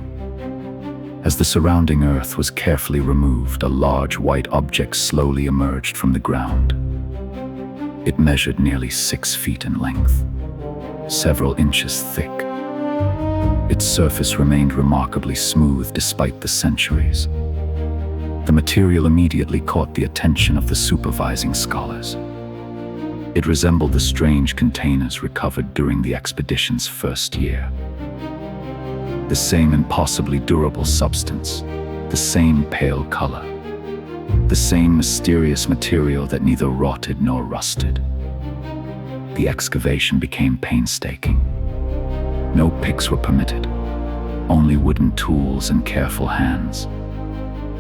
As the surrounding earth was carefully removed, a large white object slowly emerged from the ground. It measured nearly 6 feet in length, several inches thick. Its surface remained remarkably smooth despite the centuries. The material immediately caught the attention of the supervising scholars. It resembled the strange containers recovered during the expedition's first year. The same impossibly durable substance, the same pale color, the same mysterious material that neither rotted nor rusted. The excavation became painstaking. No picks were permitted, only wooden tools and careful hands.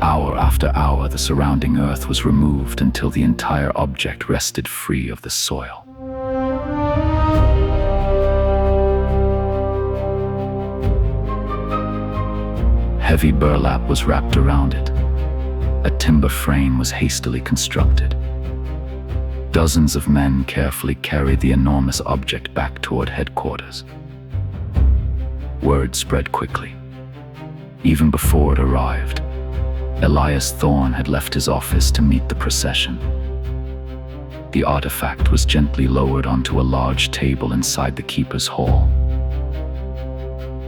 Hour after hour, the surrounding earth was removed until the entire object rested free of the soil. Heavy burlap was wrapped around it. A timber frame was hastily constructed. Dozens of men carefully carried the enormous object back toward headquarters. Word spread quickly. Even before it arrived, Elias Thorne had left his office to meet the procession. The artifact was gently lowered onto a large table inside the keeper's hall.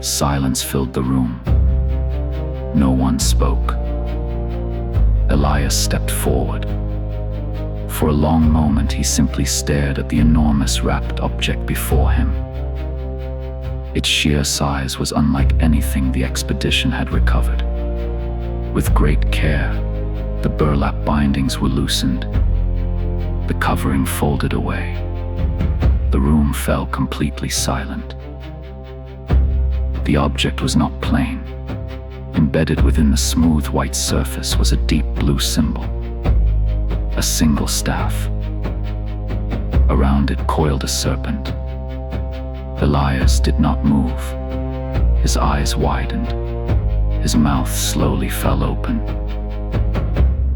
Silence filled the room. No one spoke. Elias stepped forward. For a long moment, he simply stared at the enormous wrapped object before him. Its sheer size was unlike anything the expedition had recovered. With great care, the burlap bindings were loosened. The covering folded away. The room fell completely silent. The object was not plain. Embedded within the smooth white surface was a deep blue symbol. A single staff. Around it coiled a serpent. Elias did not move. His eyes widened. His mouth slowly fell open.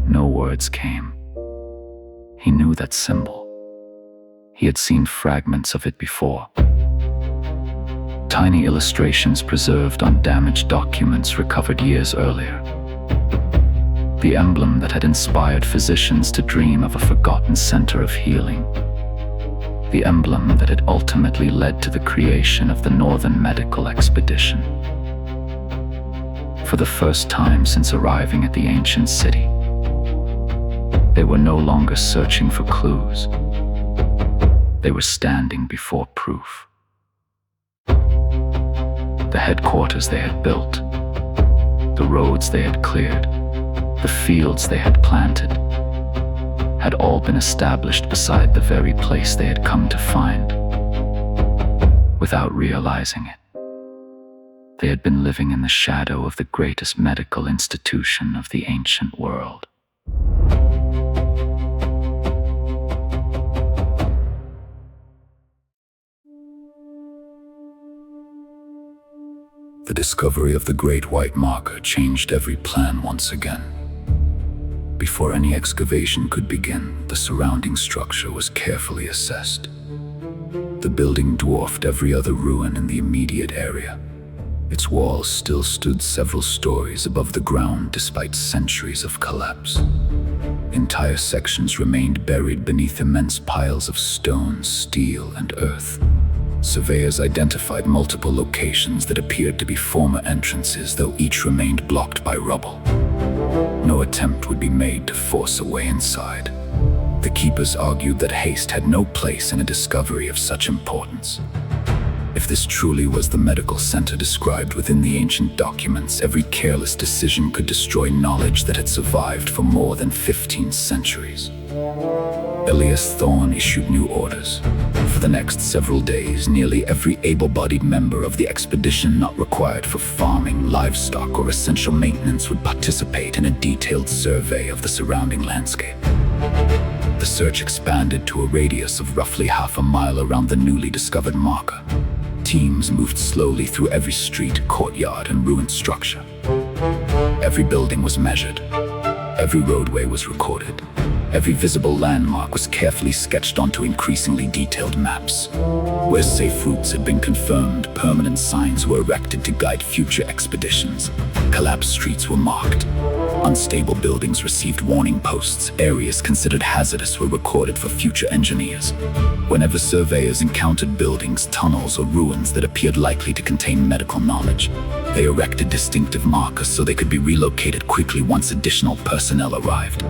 No words came. He knew that symbol. He had seen fragments of it before. Tiny illustrations preserved on damaged documents recovered years earlier. The emblem that had inspired physicians to dream of a forgotten center of healing. The emblem that had ultimately led to the creation of the Northern Medical Expedition. For the first time since arriving at the ancient city, they were no longer searching for clues. They were standing before proof. The headquarters they had built, the roads they had cleared, the fields they had planted, had all been established beside the very place they had come to find. Without realizing it, they had been living in the shadow of the greatest medical institution of the ancient world. The discovery of the Great White Marker changed every plan once again. Before any excavation could begin, the surrounding structure was carefully assessed. The building dwarfed every other ruin in the immediate area. Its walls still stood several stories above the ground despite centuries of collapse. Entire sections remained buried beneath immense piles of stone, steel, and earth. Surveyors identified multiple locations that appeared to be former entrances, though each remained blocked by rubble. No attempt would be made to force a way inside. The keepers argued that haste had no place in a discovery of such importance. If this truly was the medical center described within the ancient documents, every careless decision could destroy knowledge that had survived for more than 15 centuries. Elias Thorne issued new orders. For the next several days, nearly every able-bodied member of the expedition not required for farming, livestock, or essential maintenance would participate in a detailed survey of the surrounding landscape. The search expanded to a radius of roughly half a mile around the newly discovered marker. Teams moved slowly through every street, courtyard, and ruined structure. Every building was measured. Every roadway was recorded. Every visible landmark was carefully sketched onto increasingly detailed maps. Where safe routes had been confirmed, permanent signs were erected to guide future expeditions. Collapsed streets were marked. Unstable buildings received warning posts. Areas considered hazardous were recorded for future engineers. Whenever surveyors encountered buildings, tunnels, or ruins that appeared likely to contain medical knowledge, they erected distinctive markers so they could be relocated quickly once additional personnel arrived.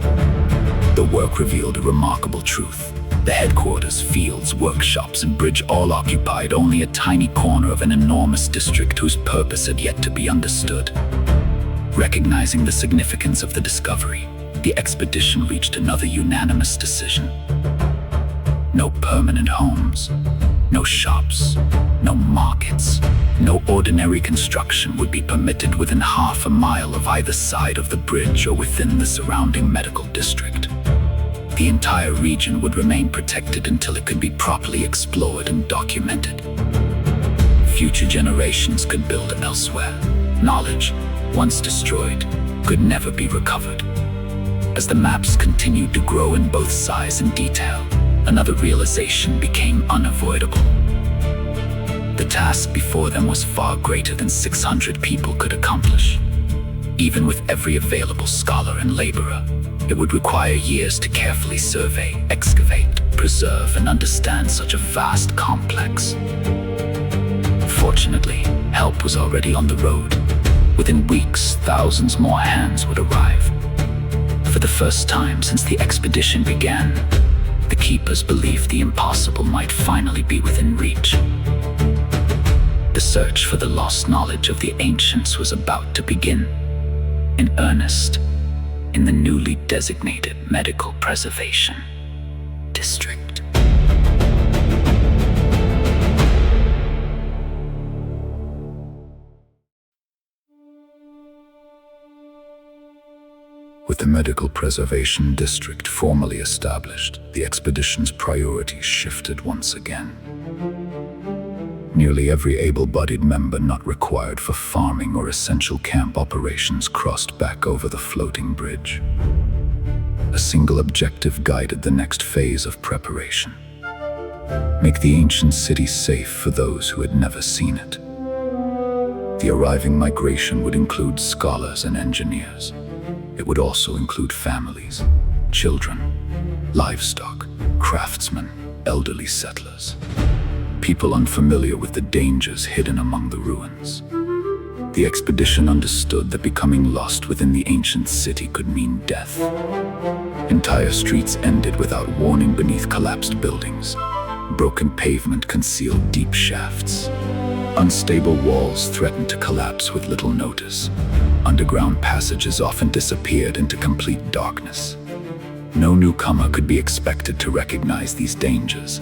The work revealed a remarkable truth. The headquarters, fields, workshops, and bridge all occupied only a tiny corner of an enormous district whose purpose had yet to be understood. Recognizing the significance of the discovery, the expedition reached another unanimous decision. No permanent homes, no shops, no markets, no ordinary construction would be permitted within half a mile of either side of the bridge or within the surrounding medical district. The entire region would remain protected until it could be properly explored and documented. Future generations could build elsewhere. Knowledge, once destroyed, could never be recovered. As the maps continued to grow in both size and detail, another realization became unavoidable. The task before them was far greater than 600 people could accomplish. Even with every available scholar and laborer, it would require years to carefully survey, excavate, preserve, and understand such a vast complex. Fortunately, help was already on the road. Within weeks, thousands more hands would arrive. For the first time since the expedition began, the keepers believed the impossible might finally be within reach. The search for the lost knowledge of the ancients was about to begin, in earnest, in the newly designated Medical Preservation District. With the Medical Preservation District formally established, the expedition's priorities shifted once again. Nearly every able-bodied member not required for farming or essential camp operations crossed back over the floating bridge. A single objective guided the next phase of preparation: make the ancient city safe for those who had never seen it. The arriving migration would include scholars and engineers. It would also include families, children, livestock, craftsmen, elderly settlers, people unfamiliar with the dangers hidden among the ruins. The expedition understood that becoming lost within the ancient city could mean death. Entire streets ended without warning beneath collapsed buildings. Broken pavement concealed deep shafts. Unstable walls threatened to collapse with little notice. Underground passages often disappeared into complete darkness. No newcomer could be expected to recognize these dangers.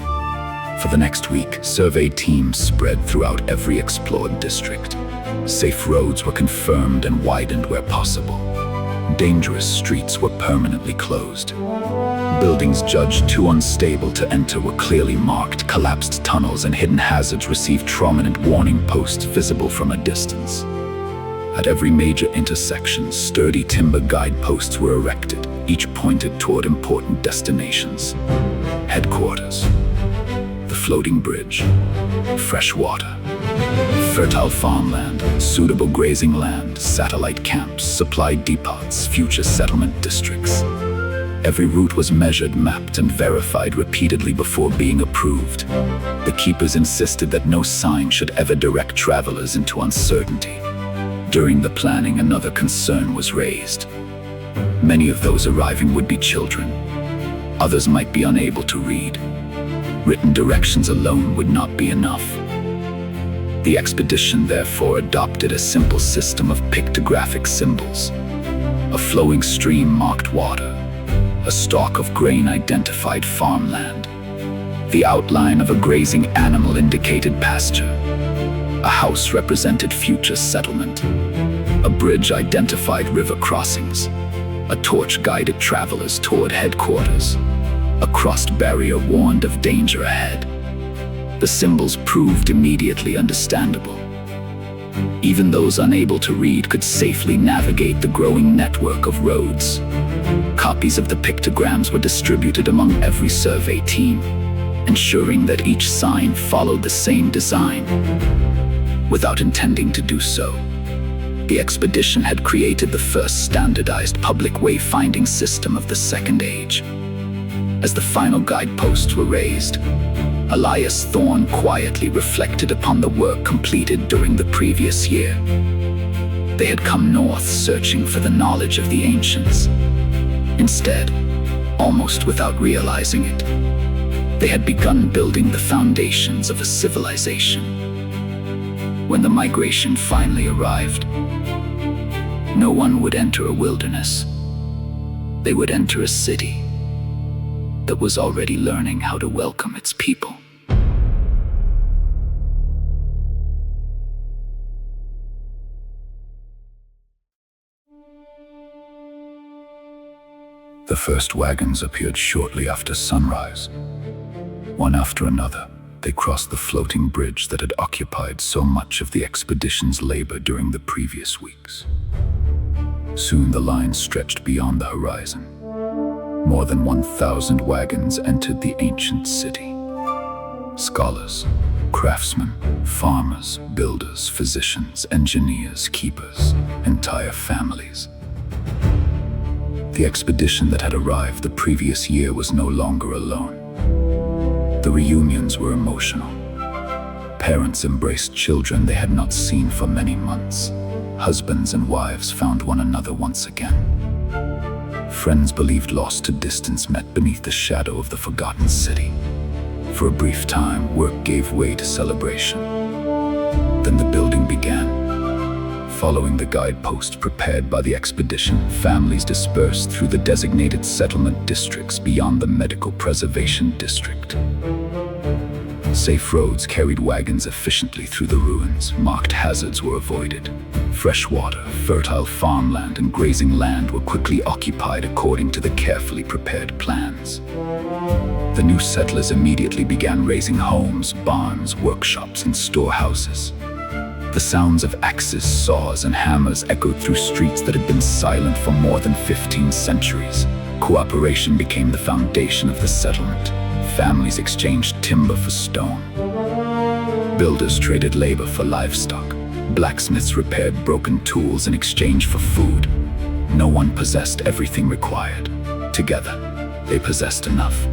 For the next week, survey teams spread throughout every explored district. Safe roads were confirmed and widened where possible. Dangerous streets were permanently closed. Buildings judged too unstable to enter were clearly marked. Collapsed tunnels and hidden hazards received prominent warning posts visible from a distance. At every major intersection, sturdy timber guideposts were erected, each pointed toward important destinations. Headquarters, the floating bridge, fresh water, fertile farmland, suitable grazing land, satellite camps, supply depots, future settlement districts. Every route was measured, mapped, and verified repeatedly before being approved. The keepers insisted that no sign should ever direct travelers into uncertainty. During the planning, another concern was raised. Many of those arriving would be children. Others might be unable to read. Written directions alone would not be enough. The expedition therefore adopted a simple system of pictographic symbols. A flowing stream marked water. A stalk of grain identified farmland. The outline of a grazing animal indicated pasture. A house represented future settlement. A bridge identified river crossings. A torch guided travelers toward headquarters. A crossed barrier warned of danger ahead. The symbols proved immediately understandable. Even those unable to read could safely navigate the growing network of roads. Copies of the pictograms were distributed among every survey team, ensuring that each sign followed the same design. Without intending to do so, the expedition had created the first standardized public wayfinding system of the Second Age. As the final guideposts were raised, Elias Thorne quietly reflected upon the work completed during the previous year. They had come north searching for the knowledge of the ancients. Instead, almost without realizing it, they had begun building the foundations of a civilization. When the migration finally arrived, no one would enter a wilderness. They would enter a city that was already learning how to welcome its people. The first wagons appeared shortly after sunrise. One after another, they crossed the floating bridge that had occupied so much of the expedition's labor during the previous weeks. Soon the line stretched beyond the horizon. More than 1,000 wagons entered the ancient city. Scholars, craftsmen, farmers, builders, physicians, engineers, keepers, entire families. The expedition that had arrived the previous year was no longer alone. The reunions were emotional. Parents embraced children they had not seen for many months. Husbands and wives found one another once again. Friends believed lost to distance met beneath the shadow of the forgotten city. For a brief time, work gave way to celebration. Then the building began. Following the guideposts prepared by the expedition, families dispersed through the designated settlement districts beyond the medical preservation district. Safe roads carried wagons efficiently through the ruins. Marked hazards were avoided. Fresh water, fertile farmland, and grazing land were quickly occupied according to the carefully prepared plans. The new settlers immediately began raising homes, barns, workshops, and storehouses. The sounds of axes, saws, and hammers echoed through streets that had been silent for more than 15 centuries. Cooperation became the foundation of the settlement. Families exchanged timber for stone. Builders traded labor for livestock. Blacksmiths repaired broken tools in exchange for food. No one possessed everything required. Together, they possessed enough.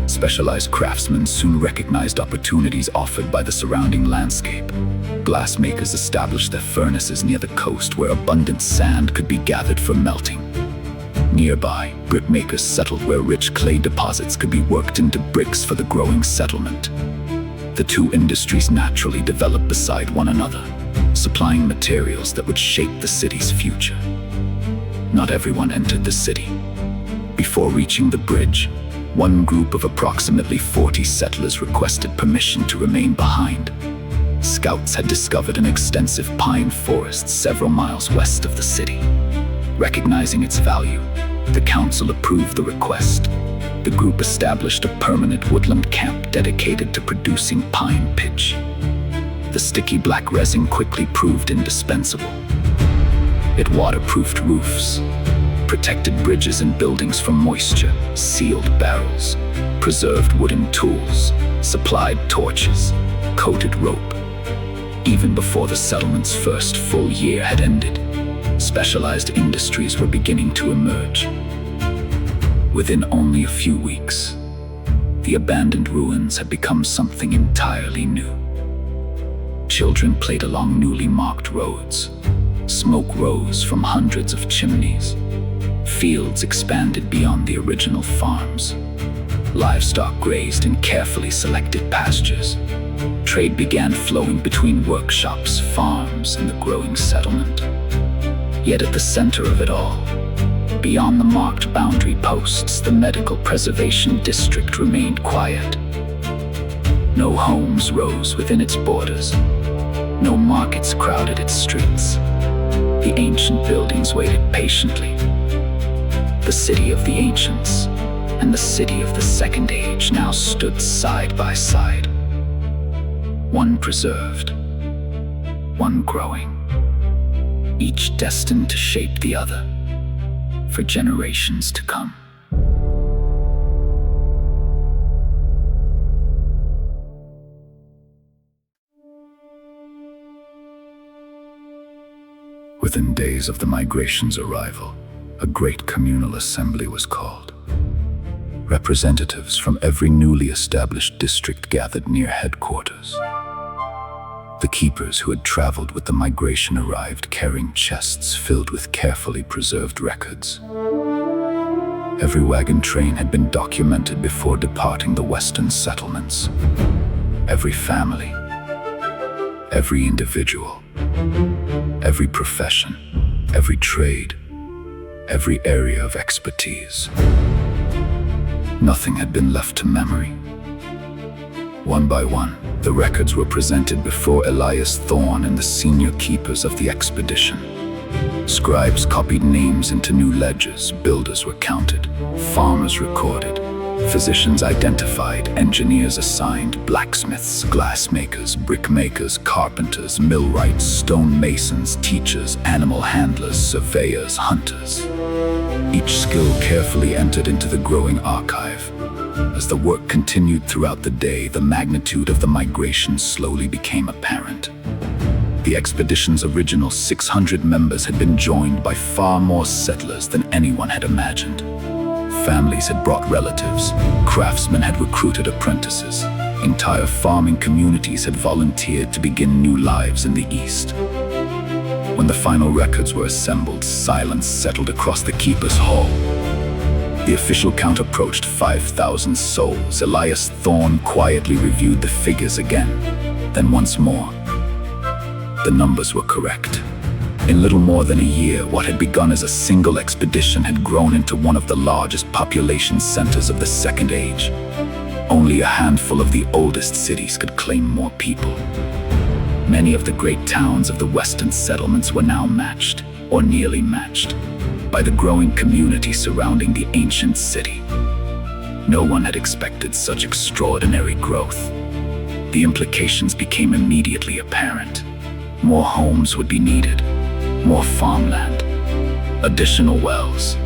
Specialized craftsmen soon recognized opportunities offered by the surrounding landscape. Glassmakers established their furnaces near the coast where abundant sand could be gathered for melting. Nearby, brickmakers settled where rich clay deposits could be worked into bricks for the growing settlement. The two industries naturally developed beside one another, supplying materials that would shape the city's future. Not everyone entered the city. Before reaching the bridge, one group of approximately 40 settlers requested permission to remain behind. Scouts had discovered an extensive pine forest several miles west of the city. Recognizing its value, the council approved the request. The group established a permanent woodland camp dedicated to producing pine pitch. The sticky black resin quickly proved indispensable. It waterproofed roofs, protected bridges and buildings from moisture, sealed barrels, preserved wooden tools, supplied torches, coated rope. Even before the settlement's first full year had ended, specialized industries were beginning to emerge. Within only a few weeks, the abandoned ruins had become something entirely new. Children played along newly marked roads. Smoke rose from hundreds of chimneys. Fields expanded beyond the original farms. Livestock grazed in carefully selected pastures. Trade began flowing between workshops, farms, and the growing settlement. Yet at the center of it all, beyond the marked boundary posts, the medical preservation district remained quiet. No homes rose within its borders. No markets crowded its streets. The ancient buildings waited patiently. The city of the ancients and the city of the Second Age now stood side by side. One preserved, one growing, each destined to shape the other for generations to come. Within days of the migration's arrival, a great communal assembly was called. Representatives from every newly established district gathered near headquarters. The keepers who had traveled with the migration arrived carrying chests filled with carefully preserved records. Every wagon train had been documented before departing the western settlements. Every family, every individual, every profession, every trade, every area of expertise. Nothing had been left to memory. One by one, the records were presented before Elias Thorne and the senior keepers of the expedition. Scribes copied names into new ledgers, builders were counted, farmers recorded, physicians identified, engineers assigned, blacksmiths, glassmakers, brickmakers, carpenters, millwrights, stonemasons, teachers, animal handlers, surveyors, hunters. Each skill carefully entered into the growing archive, As the work continued throughout the day, the magnitude of the migration slowly became apparent. The expedition's original 600 members had been joined by far more settlers than anyone had imagined. Families had brought relatives, craftsmen had recruited apprentices, entire farming communities had volunteered to begin new lives in the East. When the final records were assembled, silence settled across the keeper's hall. The official count approached 5,000 souls. Elias Thorne quietly reviewed the figures again, then once more. The numbers were correct. In little more than a year, what had begun as a single expedition had grown into one of the largest population centers of the Second Age. Only a handful of the oldest cities could claim more people. Many of the great towns of the western settlements were now matched, or nearly matched, by the growing community surrounding the ancient city. No one had expected such extraordinary growth. The implications became immediately apparent. More homes would be needed, more farmland, additional wells,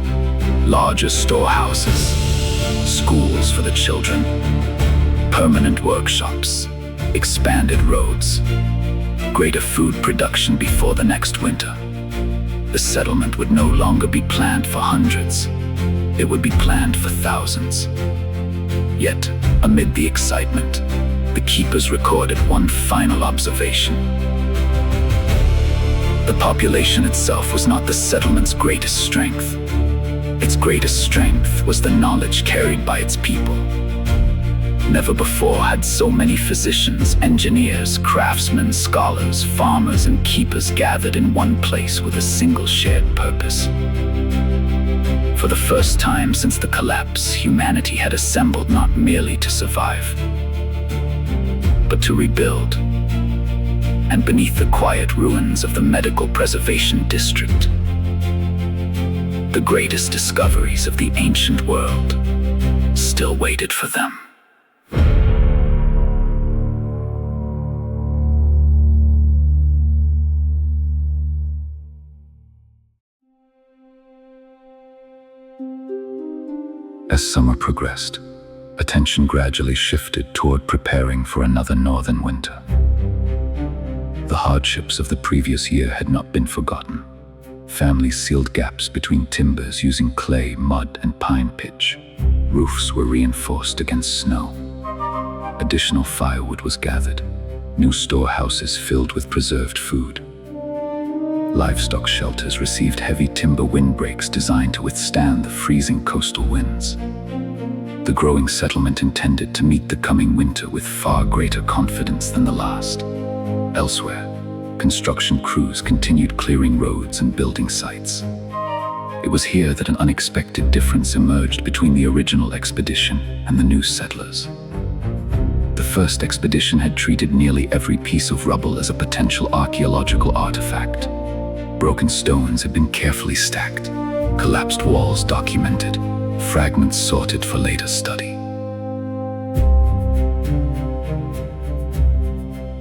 larger storehouses, schools for the children, permanent workshops, expanded roads, greater food production before the next winter. The settlement would no longer be planned for hundreds. It would be planned for thousands. Yet, amid the excitement, the keepers recorded one final observation. The population itself was not the settlement's greatest strength. Its greatest strength was the knowledge carried by its people. Never before had so many physicians, engineers, craftsmen, scholars, farmers, and keepers gathered in one place with a single shared purpose. For the first time since the collapse, humanity had assembled not merely to survive, but to rebuild. And beneath the quiet ruins of the medical preservation district, the greatest discoveries of the ancient world still waited for them. As summer progressed, attention gradually shifted toward preparing for another northern winter. The hardships of the previous year had not been forgotten. Families sealed gaps between timbers using clay, mud, and pine pitch. Roofs were reinforced against snow. Additional firewood was gathered. New storehouses filled with preserved food. Livestock shelters received heavy timber windbreaks designed to withstand the freezing coastal winds. The growing settlement intended to meet the coming winter with far greater confidence than the last. Elsewhere, construction crews continued clearing roads and building sites. It was here that an unexpected difference emerged between the original expedition and the new settlers. The first expedition had treated nearly every piece of rubble as a potential archaeological artifact. Broken stones had been carefully stacked, collapsed walls documented, fragments sorted for later study.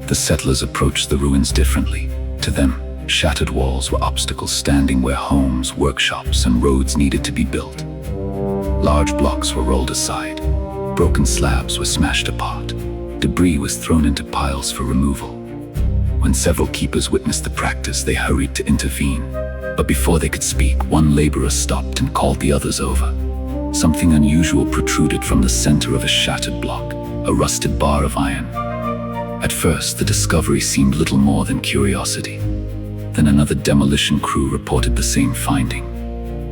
The settlers approached the ruins differently. To them, shattered walls were obstacles standing where homes, workshops, and roads needed to be built. Large blocks were rolled aside, broken slabs were smashed apart, debris was thrown into piles for removal. When several keepers witnessed the practice, they hurried to intervene. But before they could speak, one laborer stopped and called the others over. Something unusual protruded from the center of a shattered block, a rusted bar of iron. At first, the discovery seemed little more than curiosity. Then another demolition crew reported the same finding,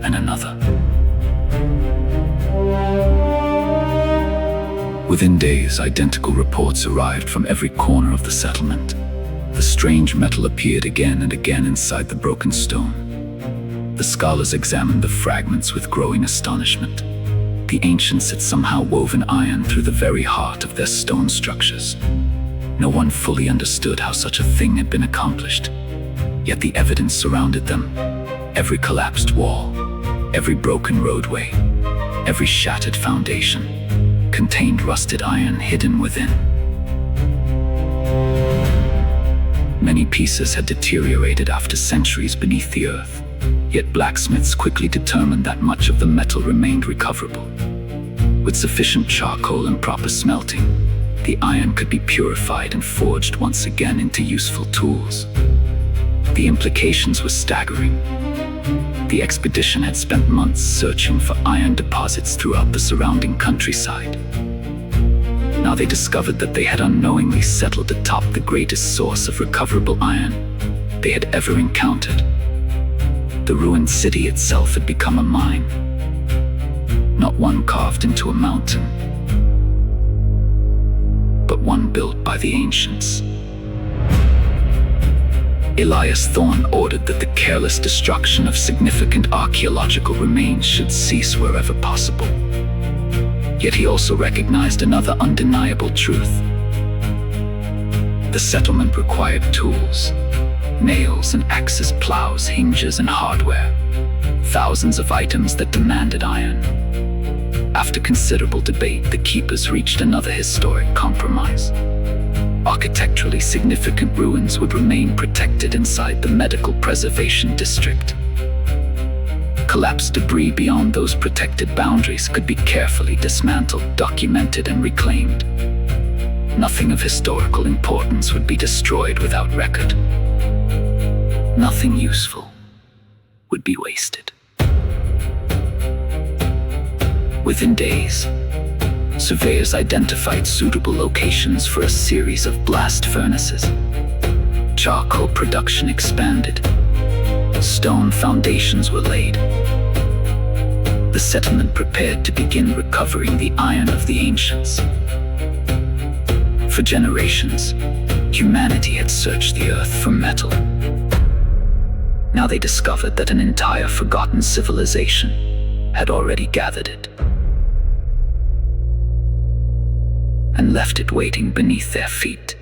and another. Within days, identical reports arrived from every corner of the settlement. The strange metal appeared again and again inside the broken stone. The scholars examined the fragments with growing astonishment. The ancients had somehow woven iron through the very heart of their stone structures. No one fully understood how such a thing had been accomplished. Yet the evidence surrounded them. Every collapsed wall, every broken roadway, every shattered foundation contained rusted iron hidden within. Many pieces had deteriorated after centuries beneath the earth, yet blacksmiths quickly determined that much of the metal remained recoverable. With sufficient charcoal and proper smelting, the iron could be purified and forged once again into useful tools. The implications were staggering. The expedition had spent months searching for iron deposits throughout the surrounding countryside. Now they discovered that they had unknowingly settled atop the greatest source of recoverable iron they had ever encountered. The ruined city itself had become a mine, not one carved into a mountain, but one built by the ancients. Elias ordered that the careless destruction of significant archaeological remains should cease wherever possible. Yet he also recognized another undeniable truth. The settlement required tools, nails and axes, plows, hinges, and hardware. Thousands of items that demanded iron. After considerable debate, the keepers reached another historic compromise. Architecturally significant ruins would remain protected inside the medical preservation district. Collapsed debris beyond those protected boundaries could be carefully dismantled, documented, and reclaimed. Nothing of historical importance would be destroyed without record. Nothing useful would be wasted. Within days, surveyors identified suitable locations for a series of blast furnaces. Charcoal production expanded. Stone foundations were laid. The settlement prepared to begin recovering the iron of the ancients. For generations, humanity had searched the earth for metal. Now they discovered that an entire forgotten civilization had already gathered it and left it waiting beneath their feet.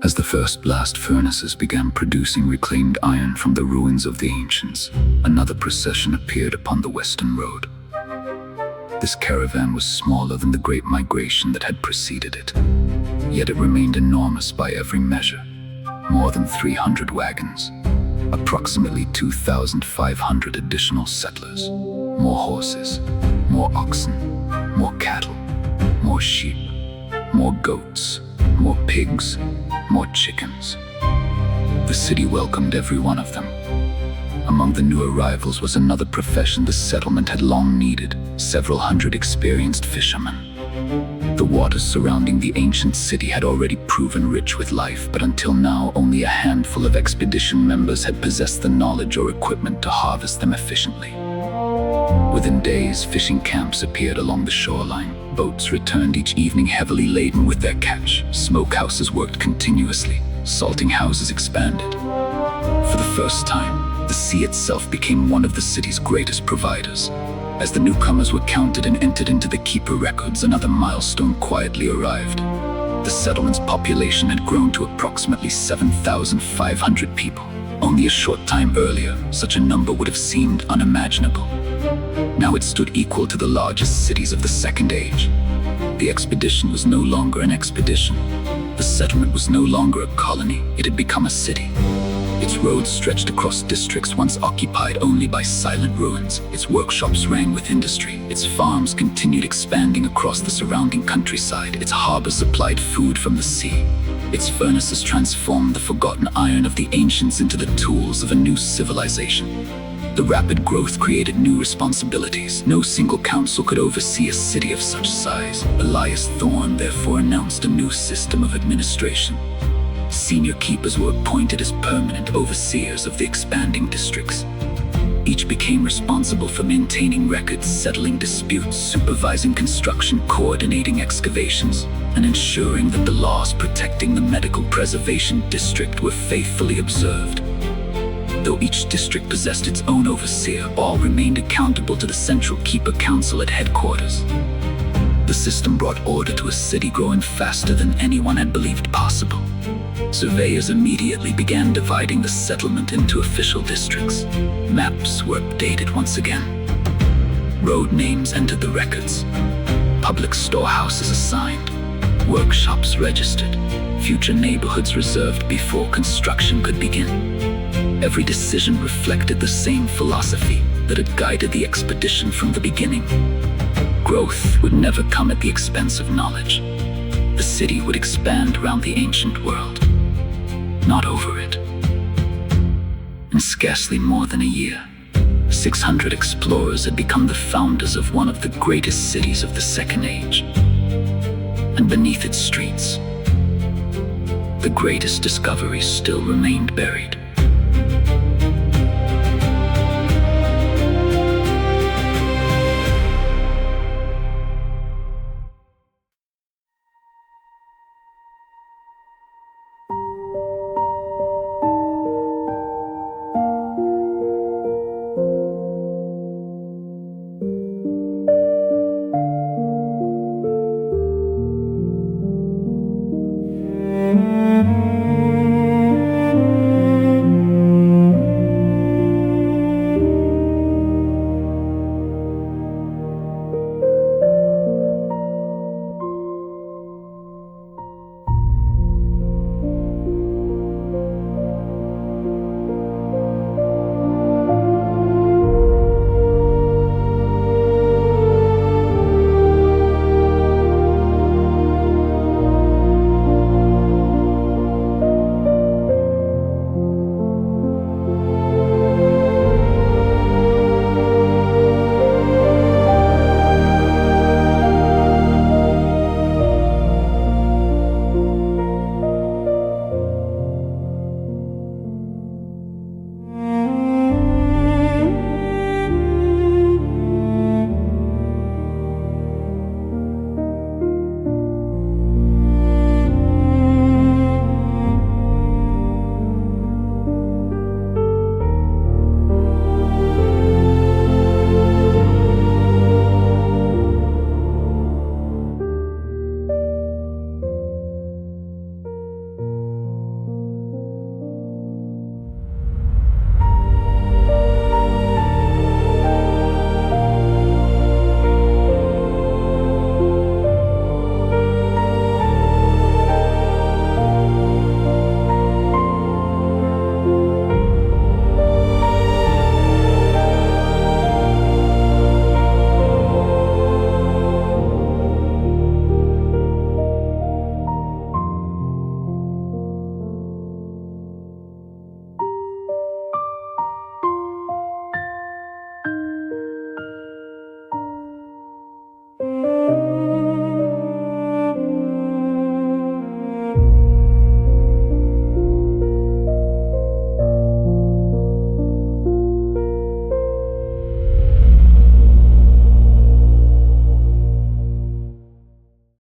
As the first blast furnaces began producing reclaimed iron from the ruins of the ancients, another procession appeared upon the western road. This caravan was smaller than the great migration that had preceded it, yet it remained enormous by every measure. More than 300 wagons, approximately 2,500 additional settlers, more horses, more oxen, more cattle, more sheep, more goats, more pigs, more chickens. The city welcomed every one of them. Among the new arrivals was another profession the settlement had long needed: several hundred experienced fishermen. The waters surrounding the ancient city had already proven rich with life, but until now only a handful of expedition members had possessed the knowledge or equipment to harvest them efficiently. Within days, fishing camps appeared along the shoreline. Boats returned each evening heavily laden with their catch. Smokehouses worked continuously. Salting houses expanded. For the first time, the sea itself became one of the city's greatest providers. As the newcomers were counted and entered into the keeper records, another milestone quietly arrived. The settlement's population had grown to approximately 7,500 people. Only a short time earlier, such a number would have seemed unimaginable. Now it stood equal to the largest cities of the Second Age. The expedition was no longer an expedition. The settlement was no longer a colony. It had become a city. Its roads stretched across districts once occupied only by silent ruins. Its workshops rang with industry. Its farms continued expanding across the surrounding countryside. Its harbors supplied food from the sea. Its furnaces transformed the forgotten iron of the ancients into the tools of a new civilization. The rapid growth created new responsibilities. No single council could oversee a city of such size. Elias therefore announced a new system of administration. Senior keepers were appointed as permanent overseers of the expanding districts. Each became responsible for maintaining records, settling disputes, supervising construction, coordinating excavations, and ensuring that the laws protecting the medical preservation district were faithfully observed. Though each district possessed its own overseer, all remained accountable to the Central Keeper Council at headquarters. The system brought order to a city growing faster than anyone had believed possible. Surveyors immediately began dividing the settlement into official districts. Maps were updated once again. Road names entered the records. public storehouses assigned, workshops registered, future neighborhoods reserved before construction could begin. Every decision reflected the same philosophy that had guided the expedition from the beginning. Growth would never come at the expense of knowledge. The city would expand around the ancient world, not over it. In scarcely more than a year, 600 explorers had become the founders of one of the greatest cities of the Second Age. And beneath its streets, the greatest discoveries still remained buried.